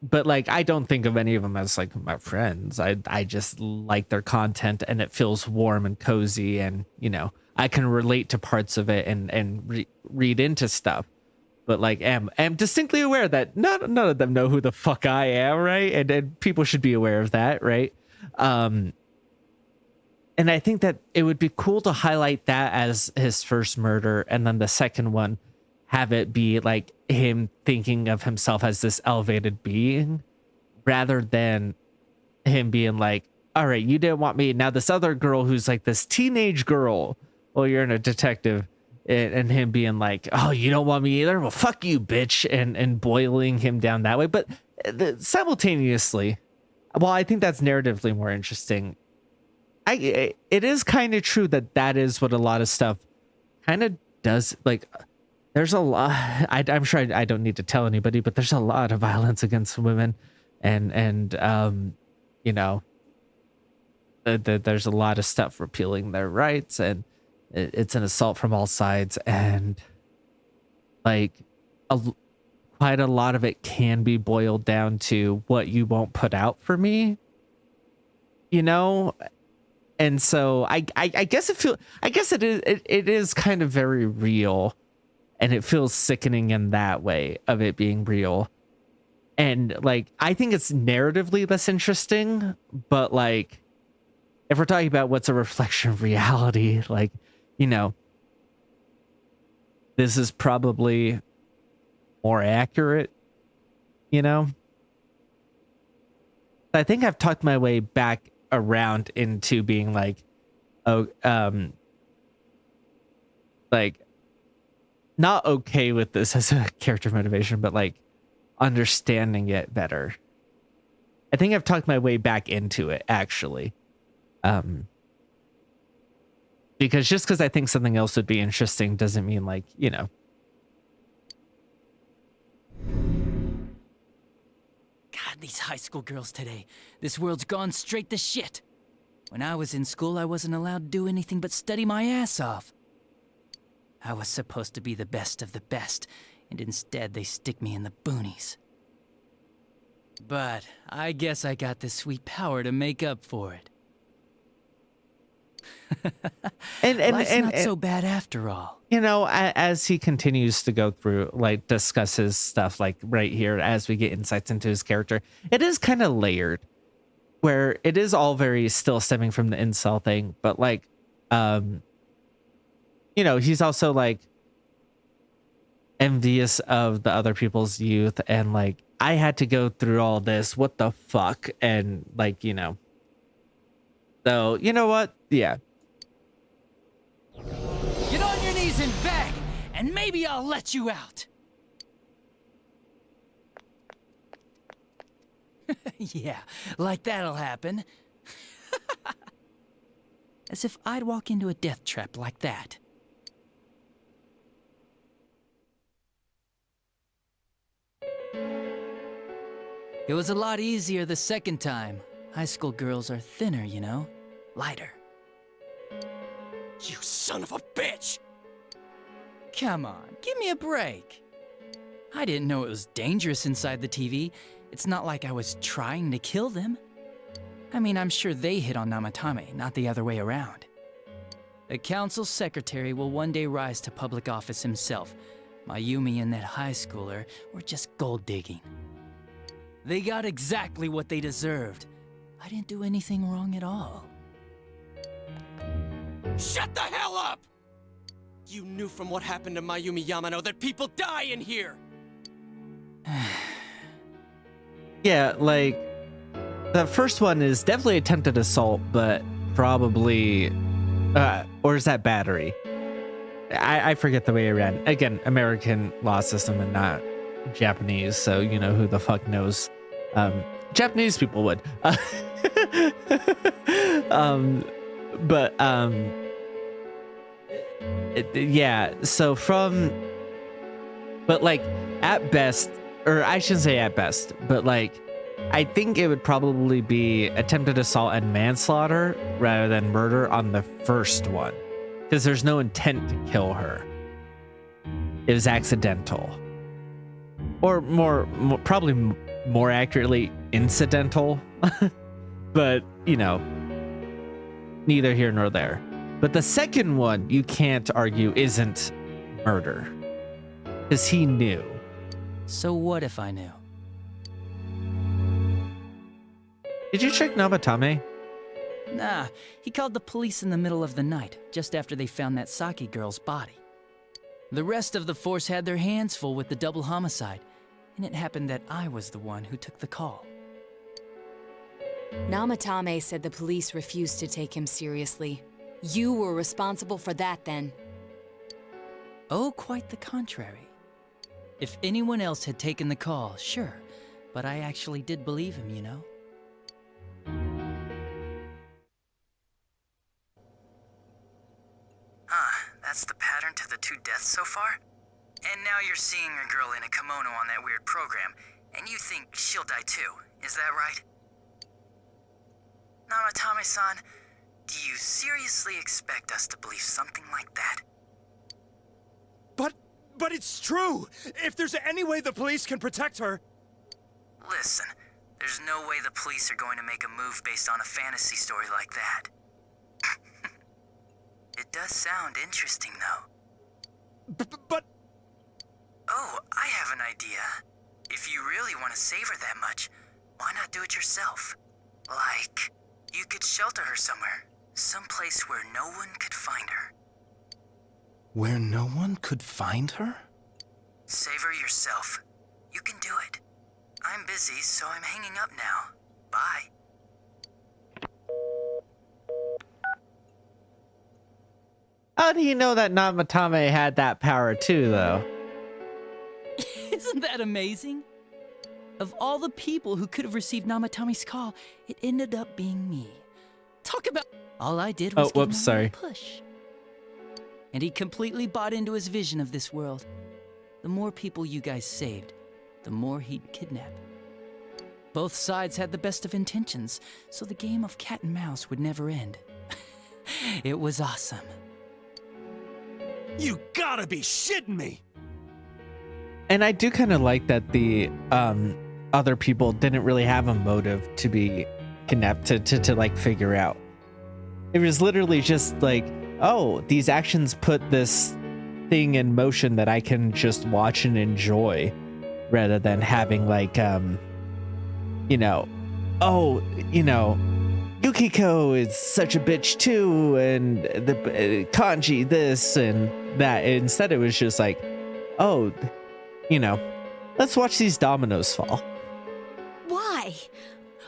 But like, I don't think of any of them as like my friends. I just like their content, and it feels warm and cozy, and you know, I can relate to parts of it and read into stuff. But like, am distinctly aware that none of them know who the fuck I am, right? And people should be aware of that, right? And I think that it would be cool to highlight that as his first murder, and then the second one have it be like him thinking of himself as this elevated being, rather than him being like, all right, you didn't want me, now this other girl who's like this teenage girl, well, you're in a detective, and him being like, oh, you don't want me either, well, fuck you, bitch, and boiling him down that way. But simultaneously, well, I think that's narratively more interesting. It is kind of true that is what a lot of stuff kind of does. Like, there's a lot, I'm sure I don't need to tell anybody, but there's a lot of violence against women, and you know, there's a lot of stuff repealing their rights, and it's an assault from all sides, and like quite a lot of it can be boiled down to what you won't put out for me, you know. And so I guess it is kind of very real, and it feels sickening in that way of it being real. And like, I think it's narratively less interesting, but like, if we're talking about what's a reflection of reality, like, you know, this is probably more accurate, you know? I think I've talked my way back around into being like, like not okay with this as a character motivation, but like understanding it better. I think I've talked my way back into it, actually. Because just because I think something else would be interesting doesn't mean, like, you know. God, the these high school girls today. This world's gone straight to shit. When I was in school, I wasn't allowed to do anything but study my ass off. I was supposed to be the best of the best, and instead they stick me in the boonies. But I guess I got the sweet power to make up for it. Life's not so bad after all. You know, as he continues to go through, like, discusses stuff, like, right here, as we get insights into his character, it is kind of layered, where it is all very still stemming from the incel thing, but, like, you know, he's also, like, envious of the other people's youth, and, like, I had to go through all this, what the fuck, and, like, you know. So, you know what? Yeah. Get on your knees and beg, and maybe I'll let you out. Yeah, like that'll happen. As if I'd walk into a death trap like that. It was a lot easier the second time. High school girls are thinner, you know? Lighter. You son of a bitch! Come on, give me a break. I didn't know it was dangerous inside the TV. It's not like I was trying to kill them. I mean, I'm sure they hit on Namatame, not the other way around. The council secretary will one day rise to public office himself. Mayumi and that high schooler were just gold digging. They got exactly what they deserved. I didn't do anything wrong at all. Shut the hell up! You knew from what happened to Mayumi Yamano that people die in here! Yeah, like, the first one is definitely attempted assault, but probably, or is that battery? I forget the way it ran. Again, American law system and not Japanese, so, you know, who the fuck knows. Japanese people would. Yeah, so but like, at best, or I shouldn't say at best, but like, I think it would probably be attempted assault and manslaughter rather than murder on the first one, because there's no intent to kill her. It was accidental, or probably more accurately, incidental. But, you know, neither here nor there. But the second one, you can't argue, isn't murder, because he knew. So what if I knew? Did you check Namatame? Nah, he called the police in the middle of the night, just after they found that Saki girl's body. The rest of the force had their hands full with the double homicide, and it happened that I was the one who took the call. Namatame said the police refused to take him seriously. You were responsible for that then. Oh, quite the contrary. If anyone else had taken the call, sure, but I actually did believe him, you know? That's the pattern to the 2 deaths so far? And now you're seeing a girl in a kimono on that weird program, and you think she'll die too, is that right? Namatame-san, do you seriously expect us to believe something like that? But it's true! If there's any way the police can protect her... Listen, there's no way the police are going to make a move based on a fantasy story like that. It does sound interesting, though. But... Oh, I have an idea. If you really want to save her that much, why not do it yourself? Like, you could shelter her somewhere. Someplace where no one could find her. Where no one could find her? Save her yourself. You can do it. I'm busy, so I'm hanging up now. Bye. How do you know that Namatame had that power too, though? Isn't that amazing? Of all the people who could have received Namatame's call, it ended up being me. Talk about... All I did was give him a little push. And he completely bought into his vision of this world. The more people you guys saved, the more he'd kidnap. Both sides had the best of intentions, so the game of cat and mouse would never end. It was awesome. You gotta be shitting me! And I do kind of like that the other people didn't really have a motive to be kidnapped to like figure out. It was literally just like, oh, these actions put this thing in motion that I can just watch and enjoy, rather than having like you know, oh, you know, Yukiko is such a bitch too, and the Kanji this and that. Instead, it was just like, oh, you know, let's watch these dominoes fall. Why?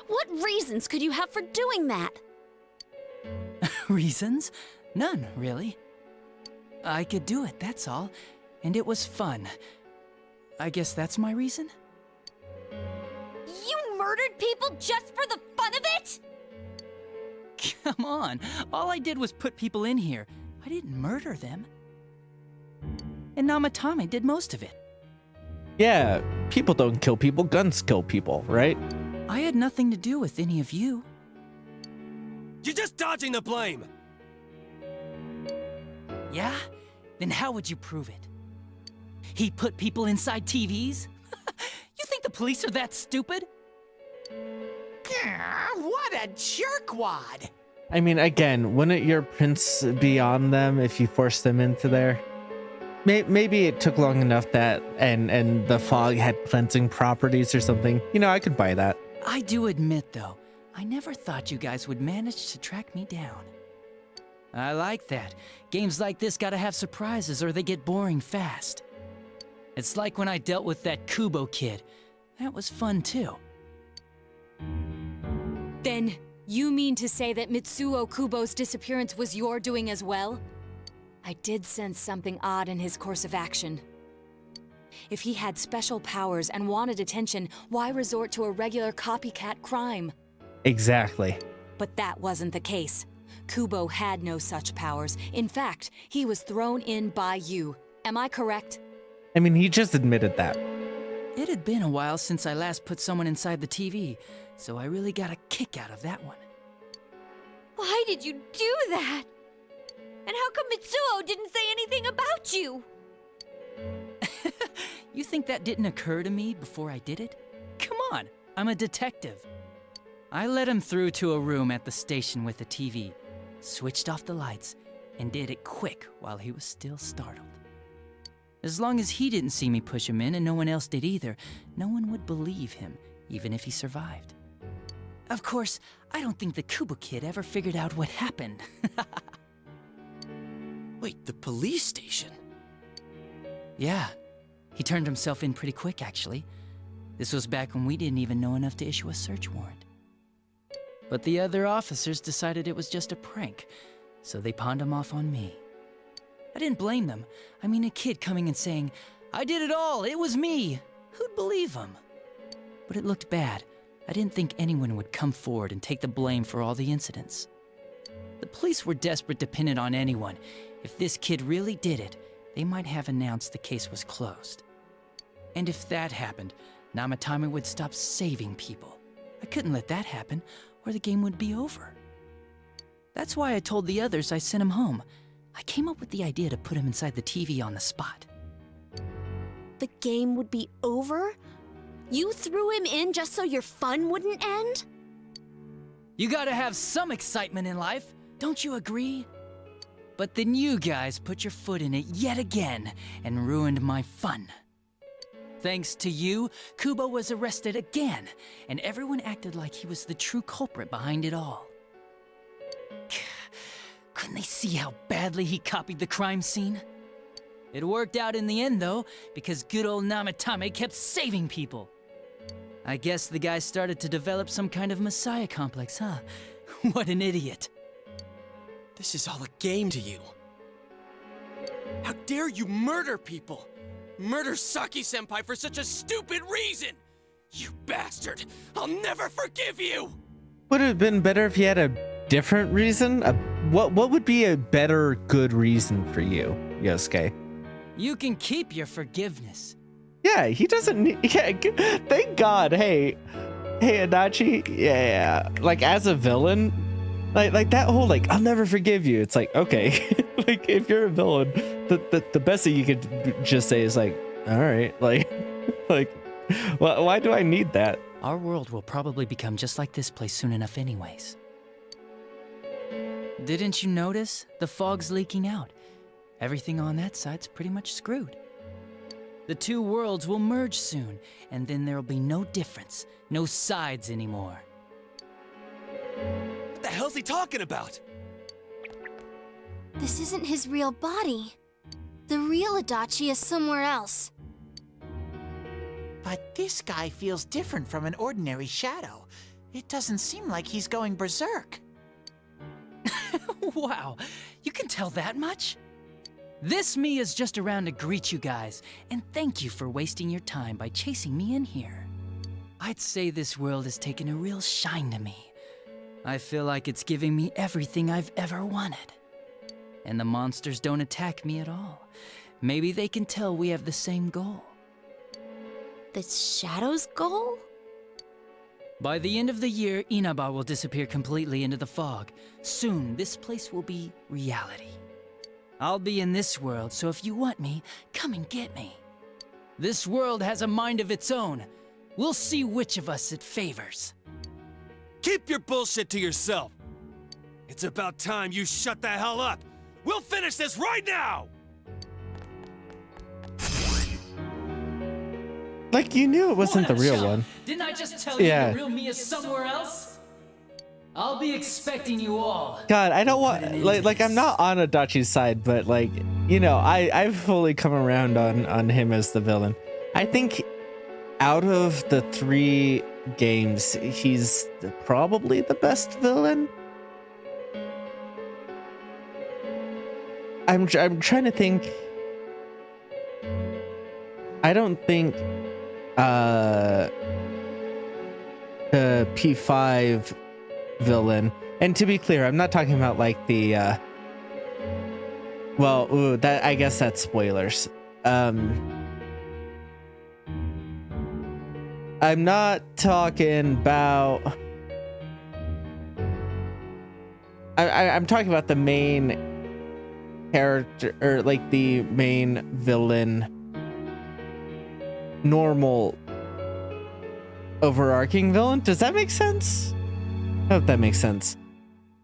What reasons could you have for doing that? Reasons? None, really. I could do it, that's all. And it was fun. I guess that's my reason? You murdered people just for the fun of it? Come on, all I did was put people in here. I didn't murder them. And Namatame did most of it. Yeah, people don't kill people, guns kill people, right? I had nothing to do with any of you. You're just dodging the blame! Yeah? Then how would you prove it? He put people inside TVs? You think the police are that stupid? What a jerkwad! I mean, again, wouldn't your prince be on them if you forced them into there? Maybe it took long enough that and the fog had cleansing properties or something. You know, I could buy that. I do admit, though, I never thought you guys would manage to track me down. I like that. Games like this gotta have surprises or they get boring fast. It's like when I dealt with that Kubo kid. That was fun, too. Then, you mean to say that Mitsuo Kubo's disappearance was your doing as well? I did sense something odd in his course of action. If he had special powers and wanted attention, why resort to a regular copycat crime? Exactly. But that wasn't the case. Kubo had no such powers. In fact, he was thrown in by you. Am I correct? I mean, he just admitted that. It had been a while since I last put someone inside the TV, so I really got a kick out of that one. Why did you do that? And how come Mitsuo didn't say anything about you? You think that didn't occur to me before I did it? Come on, I'm a detective. I led him through to a room at the station with a TV, switched off the lights, and did it quick while he was still startled. As long as he didn't see me push him in and no one else did either, no one would believe him, even if he survived. Of course, I don't think the Kubo kid ever figured out what happened. Wait, the police station? Yeah, he turned himself in pretty quick, actually. This was back when we didn't even know enough to issue a search warrant. But the other officers decided it was just a prank, so they pawned him off on me. I didn't blame them. I mean, a kid coming and saying, "I did it all, it was me." Who'd believe him? But it looked bad. I didn't think anyone would come forward and take the blame for all the incidents. The police were desperate to pin it on anyone. If this kid really did it, they might have announced the case was closed. And if that happened, Namatame would stop saving people. I couldn't let that happen, or the game would be over. That's why I told the others I sent him home. I came up with the idea to put him inside the TV on the spot. The game would be over? You threw him in just so your fun wouldn't end? You gotta have some excitement in life, don't you agree? But then you guys put your foot in it yet again and ruined my fun. Thanks to you, Kubo was arrested again, and everyone acted like he was the true culprit behind it all. Couldn't they see how badly he copied the crime scene? It worked out in the end, though, because good old Namatame kept saving people. I guess the guy started to develop some kind of messiah complex, huh? What an idiot. This is all a game to you. How dare you murder people? Murder Saki-senpai for such a stupid reason! You bastard! I'll never forgive you! Would it have been better if you had a different reason? What would be a better good reason for you, Yosuke? You can keep your forgiveness. Yeah, he doesn't need... Yeah, thank God. Hey, Hey, Adachi, yeah, like as a villain, like that whole like I'll never forgive you. It's like, okay, like if you're a villain, the best thing you could just say is like, all right, like why do I need that? Our world will probably become just like this place soon enough anyways. Didn't you notice? The fog's leaking out. Everything on that side's pretty much screwed. The two worlds will merge soon, and then there'll be no difference, no sides anymore. What the hell's he talking about? This isn't his real body. The real Adachi is somewhere else. But this guy feels different from an ordinary shadow. It doesn't seem like he's going berserk. Wow, you can tell that much? This me is just around to greet you guys, and thank you for wasting your time by chasing me in here. I'd say this world has taken a real shine to me. I feel like it's giving me everything I've ever wanted. And the monsters don't attack me at all. Maybe they can tell we have the same goal. The Shadow's goal? By the end of the year, Inaba will disappear completely into the fog. Soon, this place will be reality. I'll be in this world, so if you want me, come and get me. This world has a mind of its own. We'll see which of us it favors. Keep your bullshit to yourself. It's about time you shut the hell up. We'll finish this right now! Like you knew it wasn't the real one. Didn't I just tell you the real me is somewhere else? I'll be expecting you all. God, I don't want like I'm not on Adachi's side, but like, you know, I've fully come around on him as the villain. I think out of the 3 games, he's probably the best villain. I'm trying to think. I don't think the P5 villain, and to be clear, I'm not talking about like the that I guess that's spoilers. I'm not talking about I'm talking about the main character, or like the main villain, normal overarching villain. Does that make sense? I hope that makes sense.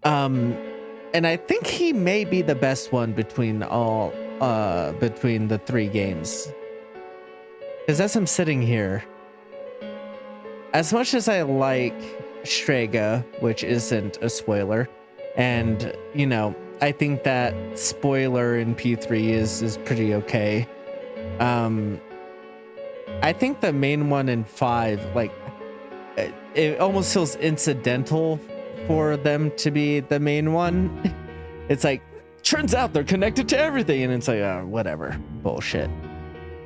And I think he may be the best one between the 3 games. Because as I'm sitting here, as much as I like Strega, which isn't a spoiler, and you know, I think that spoiler in P3 is pretty okay. I think the main one in 5, like, it almost feels incidental for them to be the main one. It's like, turns out they're connected to everything, and it's like, oh, whatever, bullshit,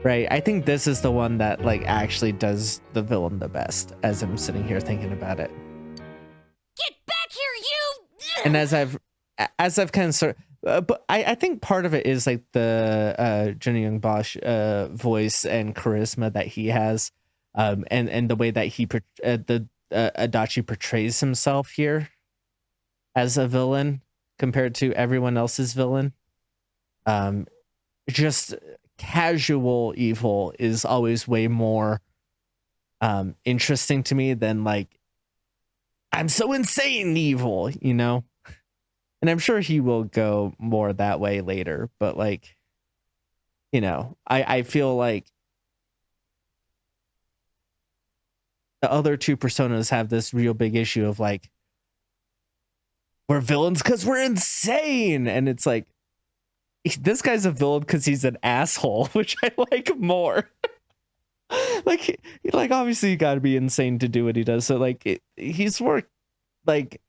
right? I think this is the one that like actually does the villain the best, as I'm sitting here thinking about it. Get back here, you! And as I've kind of sort but I think part of it is like the Johnny Young Bosch voice and charisma that he has, and the way that he Adachi portrays himself here as a villain compared to everyone else's villain. Just casual evil is always way more interesting to me than like, I'm so insane evil, you know? And I'm sure he will go more that way later, but like, you know, I feel like the other 2 personas have this real big issue of like, we're villains because we're insane. And it's like, this guy's a villain because he's an asshole, which I like more. like obviously you got to be insane to do what he does. So like he's more like,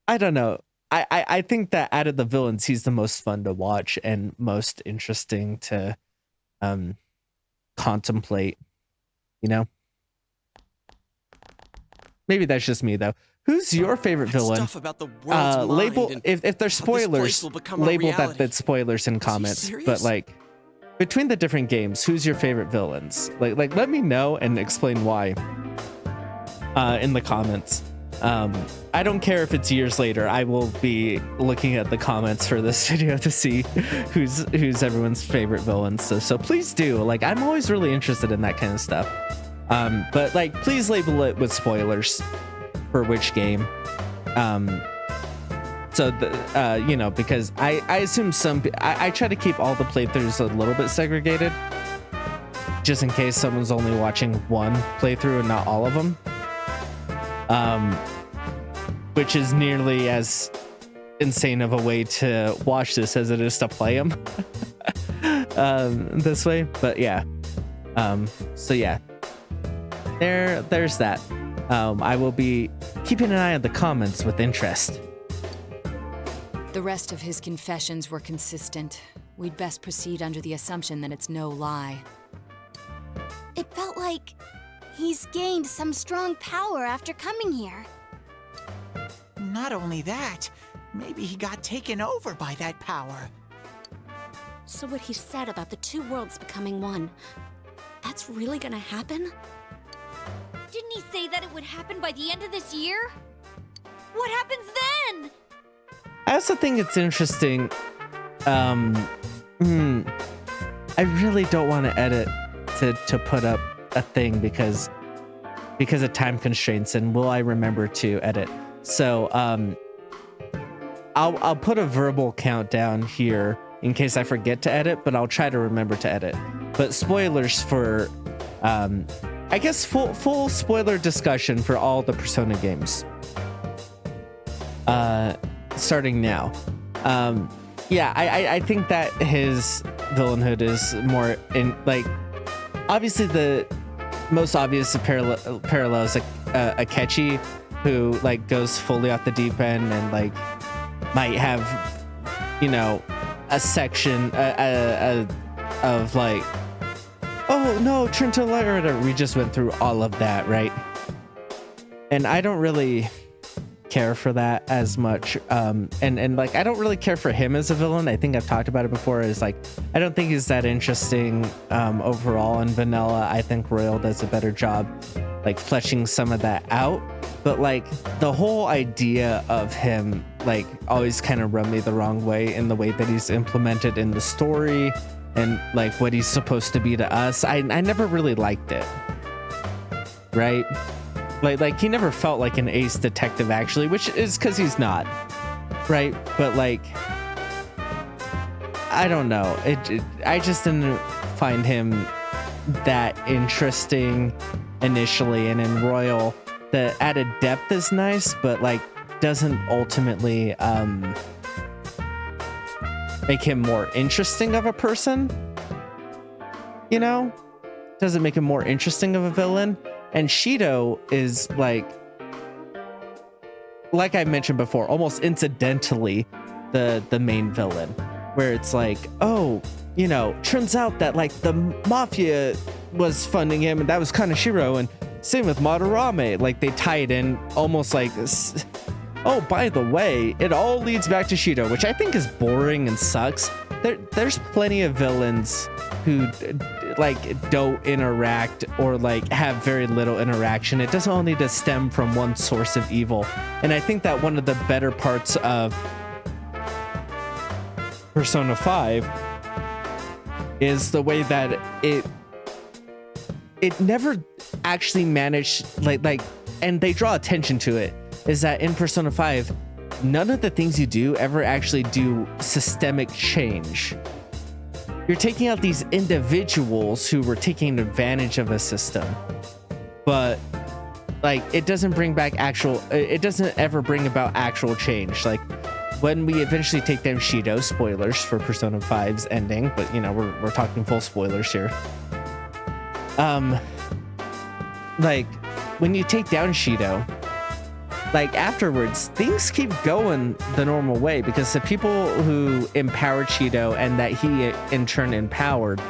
I don't know. I think that out of the villains, he's the most fun to watch and most interesting to contemplate, you know? Maybe that's just me though. Who's your favorite villain? Stuff about the world's label mind if there's spoilers, will become a label reality. that's spoilers in comments. But like, between the different games, who's your favorite villains? Like let me know and explain why in the comments. I don't care if it's years later. I will be looking at the comments for this video to see who's everyone's favorite villains. So please do. Like, I'm always really interested in that kind of stuff. But like, please label it with spoilers for which game. So you know, because I assume I try to keep all the playthroughs a little bit segregated, just in case someone's only watching one playthrough and not all of them. Which is nearly as insane of a way to watch this as it is to play them this way. But yeah, so yeah, there's that. I will be keeping an eye on the comments with interest. The rest of his confessions were consistent. We'd best proceed under the assumption that it's no lie. It felt like he's gained some strong power after coming here. Not only that, maybe he got taken over by that power. So what he said about the two worlds becoming one, that's really gonna happen? Didn't he say that it would happen by the end of this year? What happens then? I also think it's interesting. I really don't want to edit to put up a thing because of time constraints, and will I remember to edit? So I'll put a verbal countdown here in case I forget to edit, but I'll try to remember to edit. But spoilers for I guess full spoiler discussion for all the Persona games starting now. Yeah, I think that his villainhood is more in, like, obviously the most obvious parallel is like Akechi, who like goes fully off the deep end and like might have, you know, a section of like, oh no, turn to light or whatever. We just went through all of that, right? And I don't really care for that as much. And like, I don't really care for him as a villain. I think I've talked about it before. Is like, I don't think he's that interesting overall in vanilla. I think Royal does a better job like fleshing some of that out. But like the whole idea of him like always kind of rubbed me the wrong way in the way that he's implemented in the story and like what he's supposed to be to us. I never really liked it, right? Like he never felt like an ace detective actually, which is because he's not, right? But like, I don't know, I just didn't find him that interesting initially. And in Royal, the added depth is nice, but like doesn't ultimately make him more interesting of a person, you know? Doesn't make him more interesting of a villain. And Shido is like I mentioned before, almost incidentally the main villain, where it's like, oh, you know, turns out that like the mafia was funding him and that was Kaneshiro, and same with Madarame. Like they tie it in almost like, oh, by the way, it all leads back to Shido, which I think is boring and sucks. There's plenty of villains who like don't interact or like have very little interaction. It doesn't all need to stem from one source of evil. And I think that one of the better parts of Persona 5 is the way that it never actually managed like and they draw attention to it, is that in Persona 5 none of the things you do ever actually do systemic change. You're taking out these individuals who were taking advantage of a system, but like it doesn't ever bring about actual change. Like when we eventually take down Shido, spoilers for Persona 5's ending, but you know, we're talking full spoilers here. Like when you take down Shido, like afterwards things keep going the normal way, because the people who empowered Shido and that he in turn empowered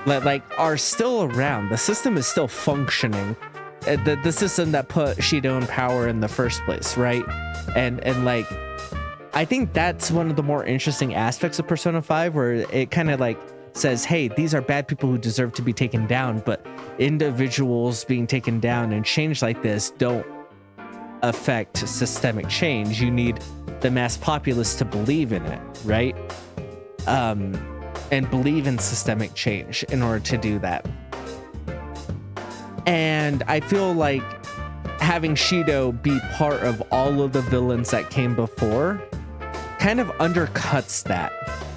like are still around. The system is still functioning, the system that put Shido in power in the first place, right? And like I think that's one of the more interesting aspects of Persona 5, where it kind of like says, hey, these are bad people who deserve to be taken down, but individuals being taken down and changed like this don't affect systemic change. You need the mass populace to believe in it, right? And believe in systemic change in order to do that. And I feel like having Shido be part of all of the villains that came before kind of undercuts that,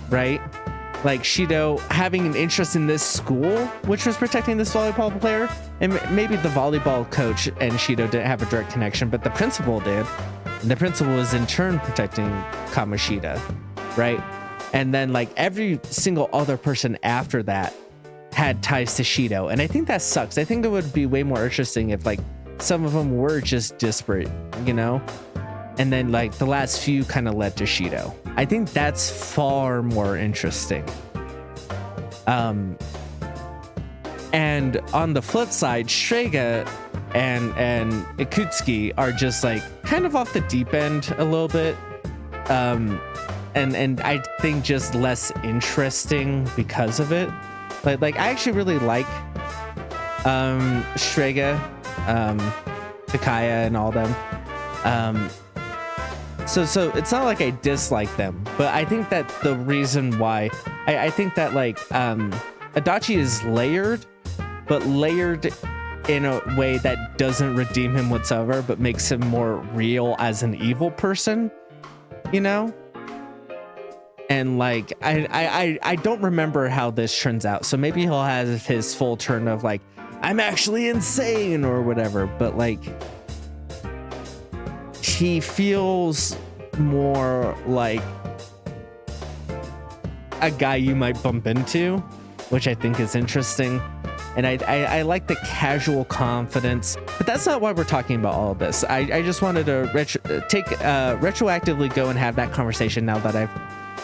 right? Like Shido having an interest in this school, which was protecting this volleyball player, and maybe the volleyball coach and Shido didn't have a direct connection, but the principal did. And the principal was in turn protecting Kamoshida, right? And then like every single other person after that had ties to Shido. And I think that sucks. I think it would be way more interesting if like some of them were just disparate, you know? And then like the last few kind of led to Shido. I think that's far more interesting. And on the flip side, Strega and Ikutsuki are just like kind of off the deep end a little bit. And I think just less interesting because of it. Like I actually really like Strega, Takaya and all them. So it's not like I dislike them, but I think that the reason why I think that like Adachi is layered, but layered in a way that doesn't redeem him whatsoever, but makes him more real as an evil person, you know? And like I don't remember how this turns out, so maybe he'll have his full turn of like, I'm actually insane or whatever, but like he feels more like a guy you might bump into, which I think is interesting. And I like the casual confidence, but that's not why we're talking about all of this. I just wanted to retroactively go and have that conversation now that I've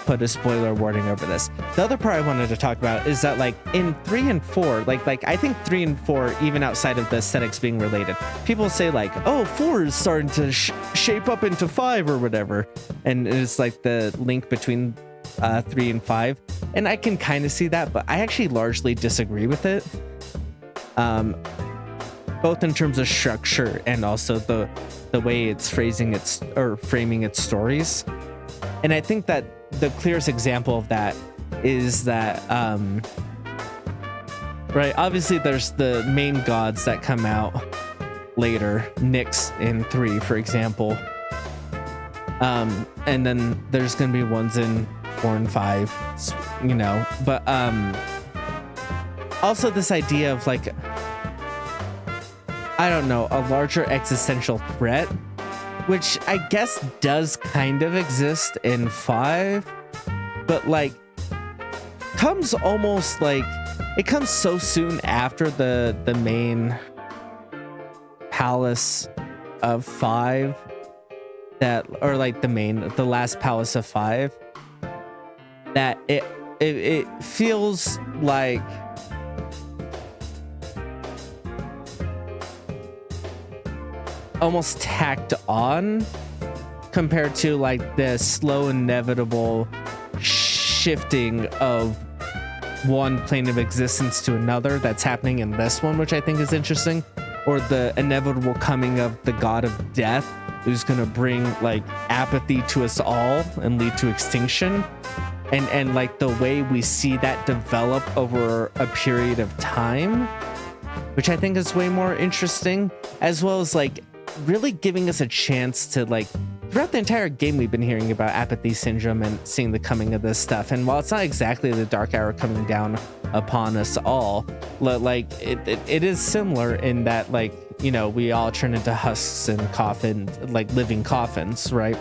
put a spoiler warning over this. The other part I wanted to talk about is that like in 3 and 4, like I think 3 and 4, even outside of the aesthetics being related, people say like, oh, 4 is starting to shape up into 5 or whatever, and it's like the link between 3 and 5, and I can kind of see that, but I actually largely disagree with it, both in terms of structure and also the way it's framing its stories. And I think that the clearest example of that is that right, obviously there's the main gods that come out later, Nyx in 3 for example, and then there's gonna be ones in 4 and 5, you know, but also this idea of like, I don't know, a larger existential threat, which I guess does kind of exist in 5, but like comes almost like, it comes so soon after the main palace of 5 that, or like the last palace of 5, that it feels like almost tacked on compared to like the slow inevitable shifting of one plane of existence to another that's happening in this one, which I think is interesting, or the inevitable coming of the god of death who's gonna bring like apathy to us all and lead to extinction, and like the way we see that develop over a period of time, which I think is way more interesting, as well as like really giving us a chance to like, throughout the entire game we've been hearing about apathy syndrome and seeing the coming of this stuff, and while it's not exactly the dark hour coming down upon us all, like it is similar in that, like, you know, we all turn into husks and coffins, like living coffins, right?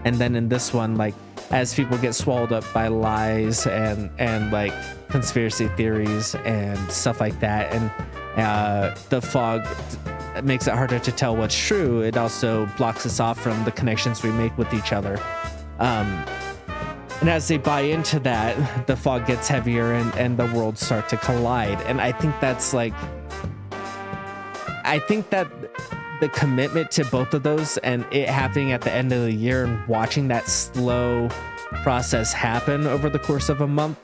And then in this one, like as people get swallowed up by lies and like conspiracy theories and stuff like that, and the fog makes it harder to tell what's true, it also blocks us off from the connections we make with each other. And as they buy into that, the fog gets heavier and the worlds start to collide. And I think that's like, I think that the commitment to both of those and it happening at the end of the year and watching that slow process happen over the course of a month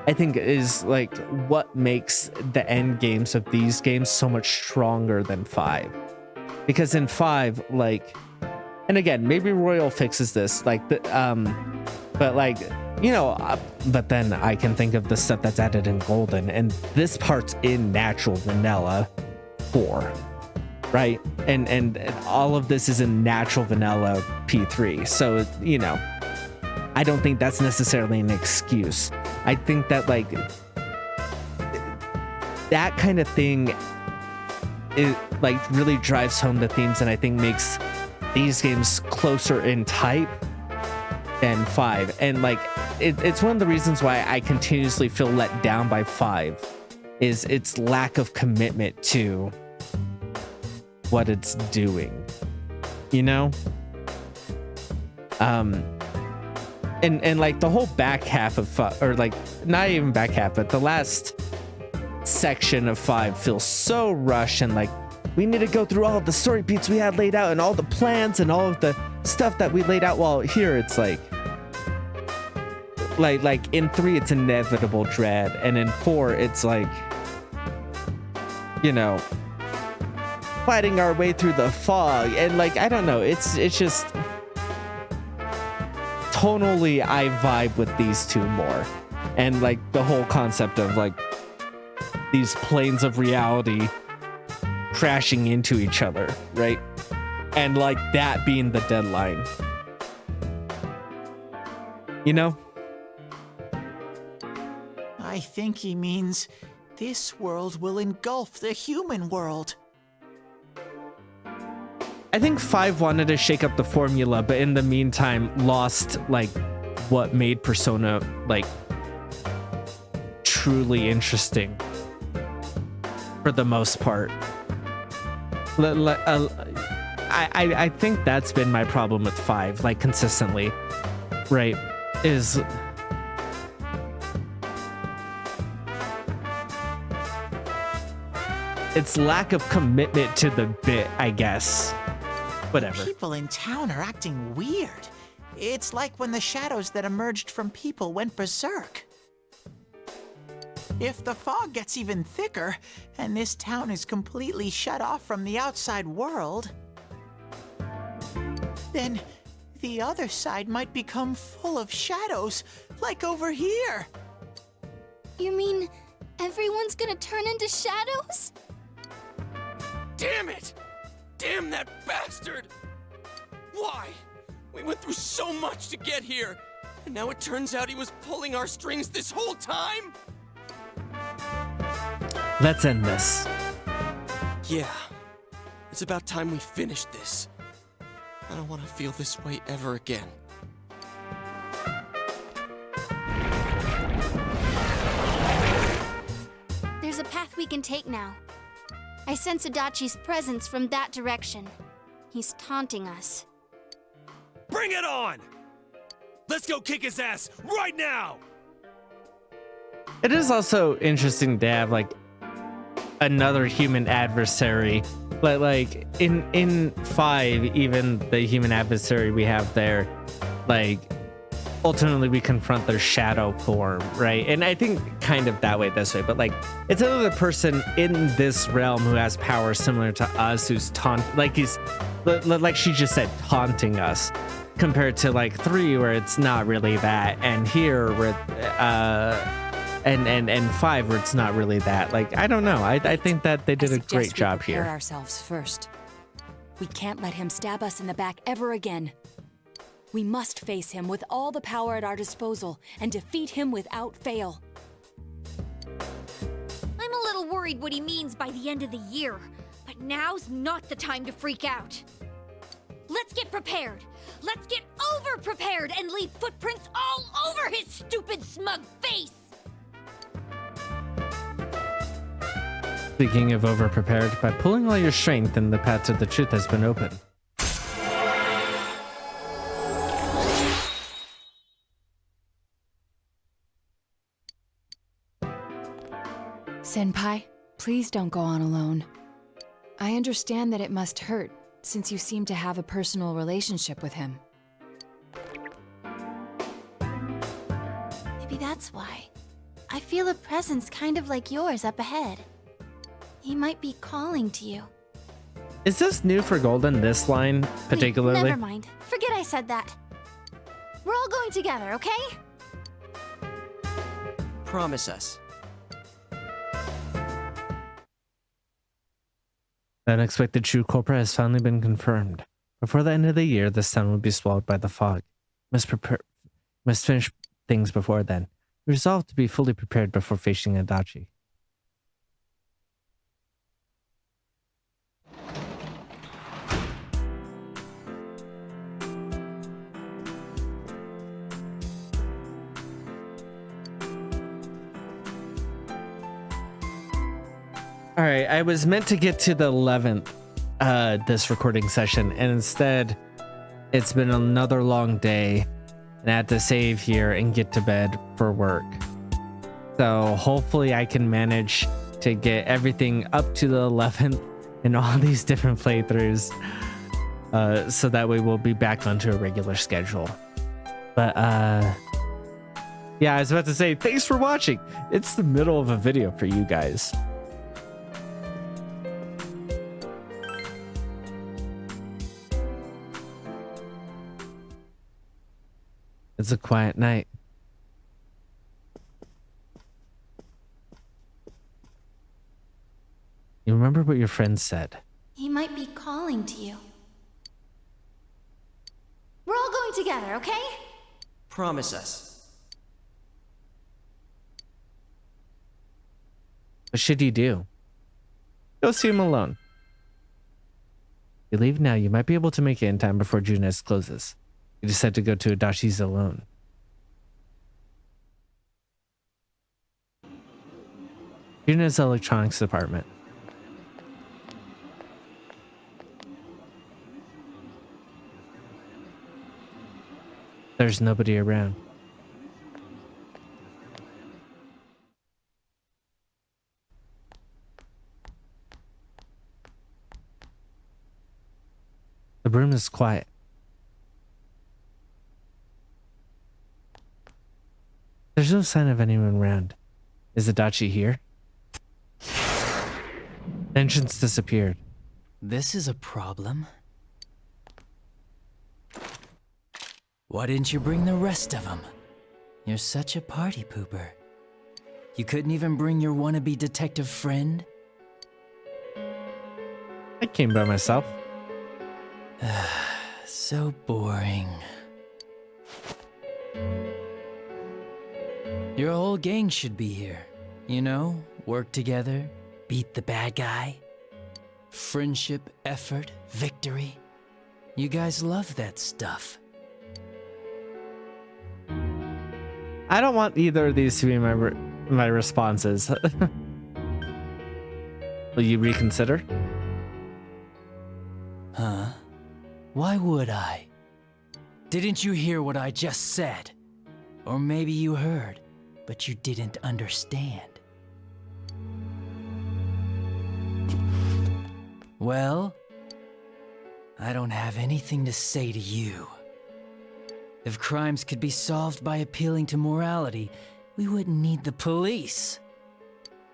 I think is like what makes the end games of these games so much stronger than 5. Because in 5, like, and again, maybe Royal fixes this, like, but like, you know, but then I can think of the stuff that's added in Golden, and this part's in natural vanilla 4, right? And all of this is in natural vanilla P3. So, you know, I don't think that's necessarily an excuse. I think that like that kind of thing, it like really drives home the themes, and I think makes these games closer in type than 5. And like it's one of the reasons why I continuously feel let down by 5 is its lack of commitment to what it's doing, you know? And like the whole back half of 5, or like not even back half, but the last section of 5 feels so rushed, and like we need to go through all of the story beats we had laid out and all the plans and all of the stuff that we laid out. While here it's like in 3 it's inevitable dread, and in 4 it's like, you know, fighting our way through the fog, and like I don't know, it's just tonally I vibe with these two more, and like the whole concept of like these planes of reality crashing into each other, right? And like that being the deadline, you know? I think he means this world will engulf the human world. I think 5 wanted to shake up the formula, but in the meantime lost like what made Persona like truly interesting for the most part. I think that's been my problem with 5, like consistently, right? Is its lack of commitment to the bit, I guess. Whatever. People in town are acting weird. It's like when the shadows that emerged from people went berserk. If the fog gets even thicker, and this town is completely shut off from the outside world, then the other side might become full of shadows, like over here. You mean everyone's gonna turn into shadows? Damn it! Damn that bastard! Why? We went through so much to get here, and now it turns out he was pulling our strings this whole time? Let's end this. Yeah. It's about time we finished this. I don't want to feel this way ever again. There's a path we can take now. I sense Adachi's presence from that direction. He's taunting us. Bring it on! Let's go kick his ass right now! It is also interesting to have like another human adversary, but like in 5, even the human adversary we have there, like ultimately we confront their shadow form, right? And I think kind of that way, this way, but like it's another person in this realm who has power similar to us, who's like he's like she just said, taunting us, compared to like 3 where it's not really that, and here where and 5 where it's not really that. Like I don't know, I think that they did a great job here. Prepare ourselves first. We can't let him stab us in the back ever again. We must face him with all the power at our disposal and defeat him without fail. I'm a little worried what he means by the end of the year, but now's not the time to freak out. Let's get prepared. Let's get over-prepared and leave footprints all over his stupid, smug face! Speaking of over-prepared, by pulling all your strength, and the path to the truth has been open. Senpai, please don't go on alone. I understand that it must hurt, since you seem to have a personal relationship with him. Maybe that's why. I feel a presence kind of like yours up ahead. He might be calling to you. Is this new for Golden, this line particularly? Wait, never mind. Forget I said that. We're all going together, okay? Promise us. The unexpected true culprit has finally been confirmed. Before the end of the year, this town will be swallowed by the fog. Must finish things before then. We resolved to be fully prepared before facing Adachi. All right, I was meant to get to the 11th this recording session, and instead it's been another long day, and I had to save here and get to bed for work. So hopefully I can manage to get everything up to the 11th in all these different playthroughs, so that way we'll be back onto a regular schedule. But yeah, I was about to say thanks for watching. It's the middle of a video for you guys. It's a quiet night. You remember what your friend said? He might be calling to you. We're all going together, okay? Promise us. What should you do? Go see him alone. If you leave now, you might be able to make it in time before Junes closes. You decide to go to Adachi's alone. Junes' electronics department. There's nobody around. The room is quiet. There's no sign of anyone around. Is Adachi here? The entrance disappeared. This is a problem. Why didn't you bring the rest of them? You're such a party pooper. You couldn't even bring your wannabe detective friend? I came by myself. So boring. Your whole gang should be here. You know, work together, beat the bad guy. Friendship, effort, victory. You guys love that stuff. I don't want either of these to be my responses. Will you reconsider? Huh? Why would I? Didn't you hear what I just said? Or maybe you heard, but you didn't understand. Well, I don't have anything to say to you. If crimes could be solved by appealing to morality, we wouldn't need the police.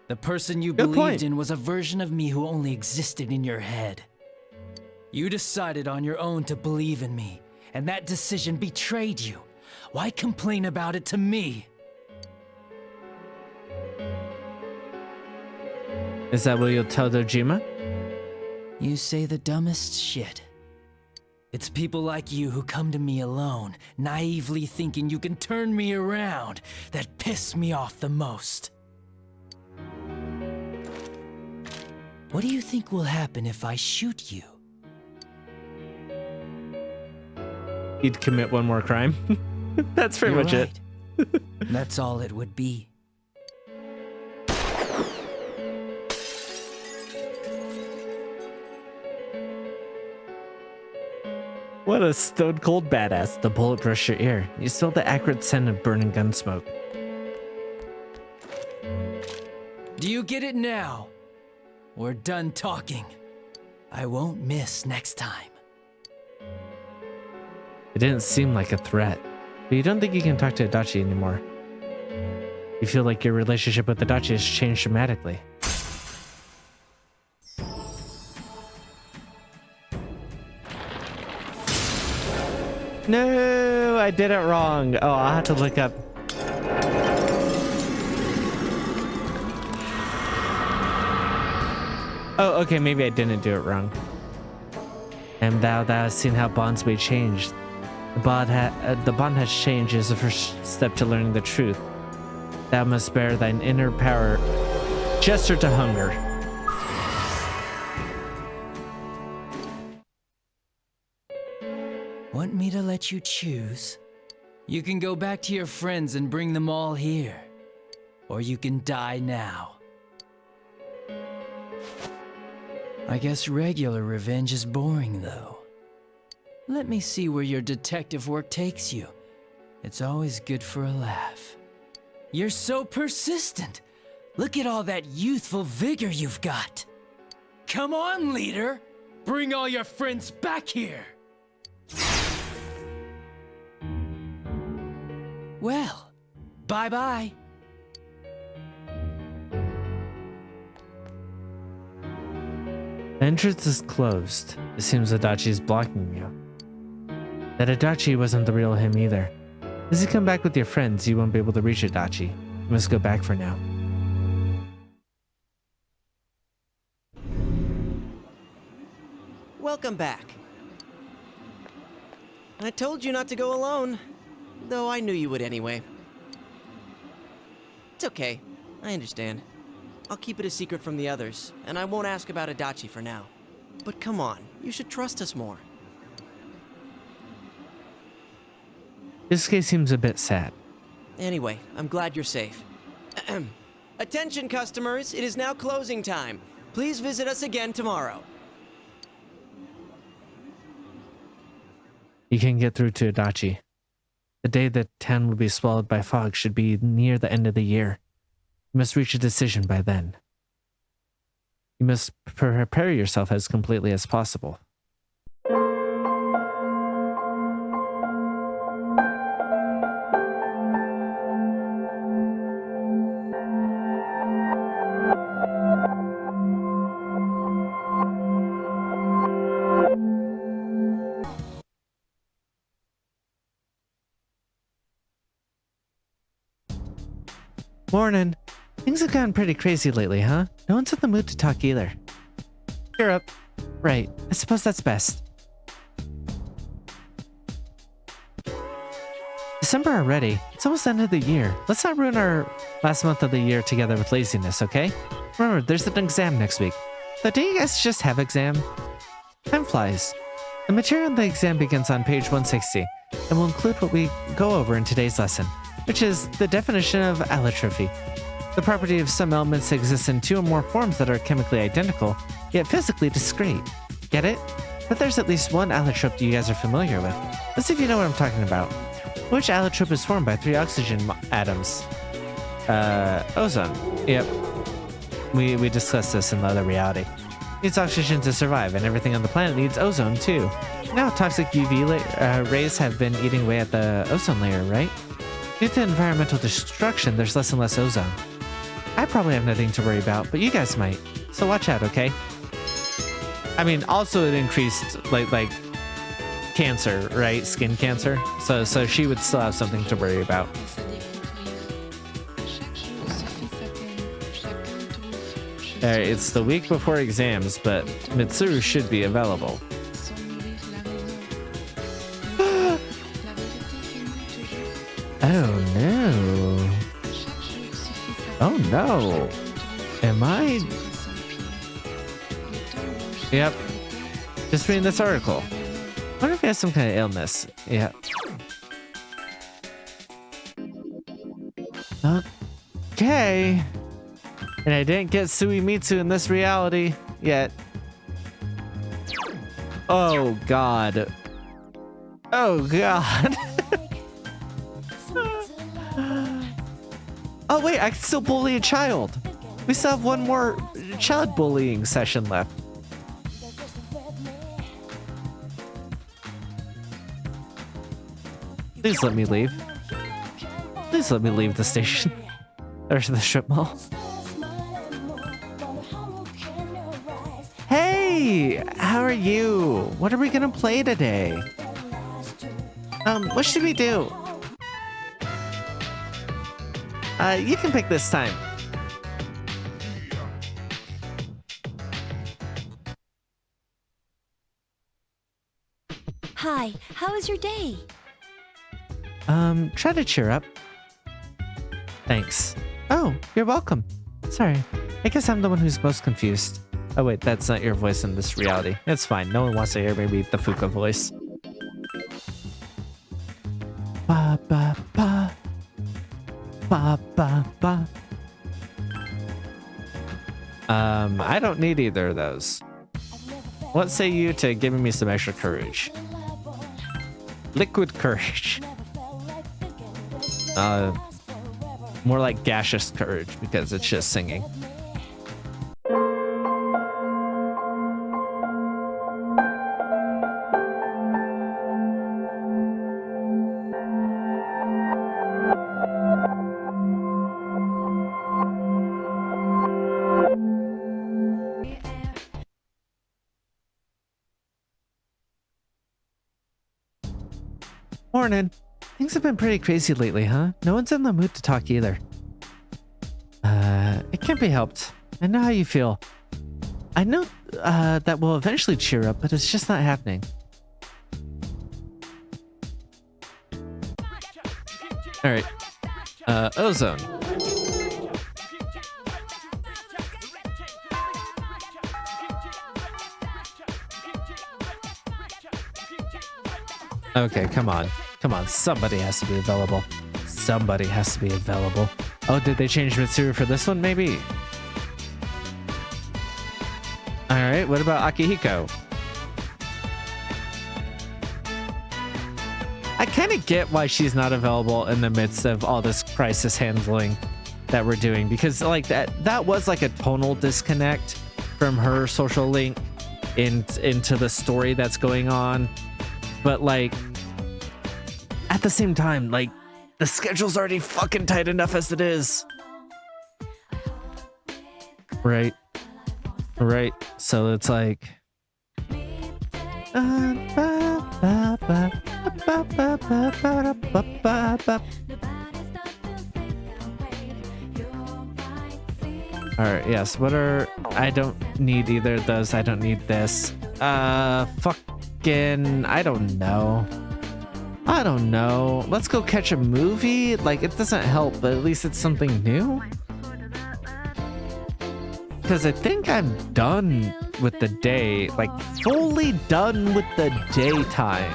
The person you believed in was a version of me who only existed in your head. You decided on your own to believe in me, and that decision betrayed you. Why complain about it to me? Is that what you'll tell Dojima? You say the dumbest shit. It's people like you who come to me alone, naively thinking you can turn me around, that piss me off the most. What do you think will happen if I shoot you? You'd commit one more crime. That's pretty much it. That's all it would be. What a stone cold badass. The bullet brushed your ear. You smelled the acrid scent of burning gun smoke. Do you get it now? We're done talking. I won't miss next time. It didn't seem like a threat, but you don't think you can talk to Adachi anymore. You feel like your relationship with Adachi has changed dramatically. No, I did it wrong. Oh, I'll have to look up. Oh, okay, maybe I didn't do it wrong. And thou hast seen how bonds may change. The bond has changed is the first step to learning the truth. Thou must bear thine inner power, gesture to hunger. Want me to let you choose? You can go back to your friends and bring them all here. Or you can die now. I guess regular revenge is boring, though. Let me see where your detective work takes you. It's always good for a laugh. You're so persistent. Look at all that youthful vigor you've got. Come on, leader. Bring all your friends back here. Well, bye-bye. The entrance is closed. It seems Adachi is blocking you. That Adachi wasn't the real him either. As you come back with your friends, you won't be able to reach Adachi. You must go back for now. Welcome back. I told you not to go alone, though I knew you would anyway. It's okay. I understand. I'll keep it a secret from the others, and I won't ask about Adachi for now. But come on, you should trust us more. This case seems a bit sad. Anyway, I'm glad you're safe. Attention customers, it is now closing time. Please visit us again tomorrow. You can get through to Adachi. The day that town will be swallowed by fog should be near the end of the year. You must reach a decision by then. You must prepare yourself as completely as possible. Morning. Things have gotten pretty crazy lately, huh? No one's in the mood to talk either. Cheer up. Right. I suppose that's best. December already. It's almost the end of the year. Let's not ruin our last month of the year together with laziness, okay? Remember, there's an exam next week. So do you guys just have exam? Time flies. The material in the exam begins on page 160 and will include what we go over in today's lesson, which is the definition of allotrophy. The property of some elements exists in two or more forms that are chemically identical, yet physically discrete. Get it? But there's at least one allotrope you guys are familiar with. Let's see if you know what I'm talking about. Which allotrope is formed by 3 oxygen atoms? Ozone. Yep. We discussed this in the other reality. Needs oxygen to survive, and everything on the planet needs ozone too. Now toxic UV rays have been eating away at the ozone layer, right? Due to environmental destruction, there's less and less ozone. I probably have nothing to worry about, but you guys might. So watch out, okay? I mean, also it increased like cancer, right? Skin cancer. So she would still have something to worry about. It's the week before exams, but Mitsuru should be available. Oh no. Oh no. Am I? Yep. Just reading this article. Wonder if he has some kind of illness. Yeah. Okay. And I didn't get Suimitsu in this reality yet. Oh god. Oh god. Oh wait, I can still bully a child. We still have one more child bullying session left. Please let me leave. Please let me leave the station. Or the strip mall. Hey, how are you? What are we gonna play today? What should we do? You can pick this time. Hi, how was your day? Try to cheer up. Thanks. Oh, you're welcome. Sorry. I guess I'm the one who's most confused. Oh wait, that's not your voice in this reality. It's fine. No one wants to hear maybe the Fuka voice. Ba ba ba. Ba ba ba. I don't need either of those. What say you to giving me some extra courage? Liquid courage. More like gaseous courage because it's just singing. Morning. Things have been pretty crazy lately, huh? No one's in the mood to talk either. It can't be helped. I know how you feel. I know that we'll eventually cheer up, but it's just not happening. Alright. Ozone. Okay, come on. Come on, somebody has to be available. Somebody has to be available. Oh, did they change Mitsuru for this one, maybe? Alright, what about Akihiko? I kind of get why she's not available in the midst of all this crisis handling that we're doing, because like that was like a tonal disconnect from her social link into the story that's going on. But like at the same time, like the schedule's already fucking tight enough as it is. Right. Right. So it's like Alright, yes, what are... I don't need either of those. I don't need this. Fucking... I don't know. I don't know. Let's go catch a movie? Like, it doesn't help, but at least it's something new? Because I think I'm done with the day. Like, fully done with the daytime.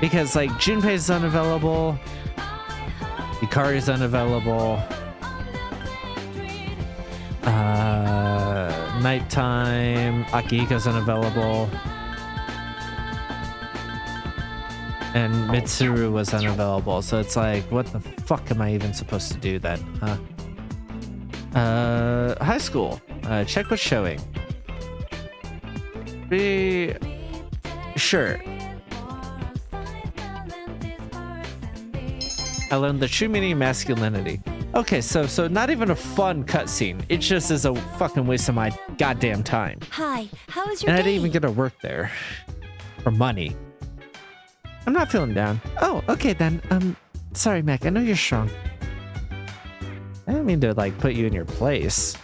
Because, like, Junpei's unavailable. Ikari's unavailable. Nighttime. Akihiko's unavailable. And Mitsuru was unavailable. So it's like, what the fuck am I even supposed to do then? Huh? High school. Check what's showing. Sure. I learned the true meaning of masculinity. Okay, so not even a fun cutscene. It just is a fucking waste of my goddamn time. Hi, how was your day? And I didn't even get to work there. For money. I'm not feeling down. Oh, okay then. Sorry, Mac. I know you're strong. I didn't mean to, like, put you in your place.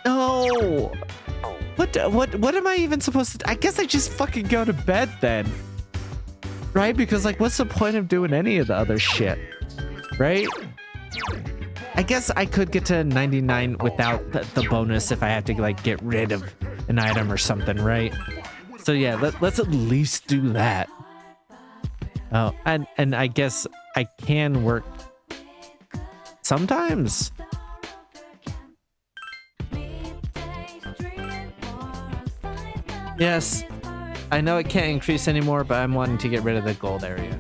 No! What am I even supposed to... I guess I just fucking go to bed then. Right? Because, like, what's the point of doing any of the other shit? Right? I guess I could get to 99 without the bonus if I have to, like, get rid of an item or something, right? So yeah, let's at least do that. Oh, and I guess I can work sometimes. Yes, I know it can't increase anymore, but I'm wanting to get rid of the gold area.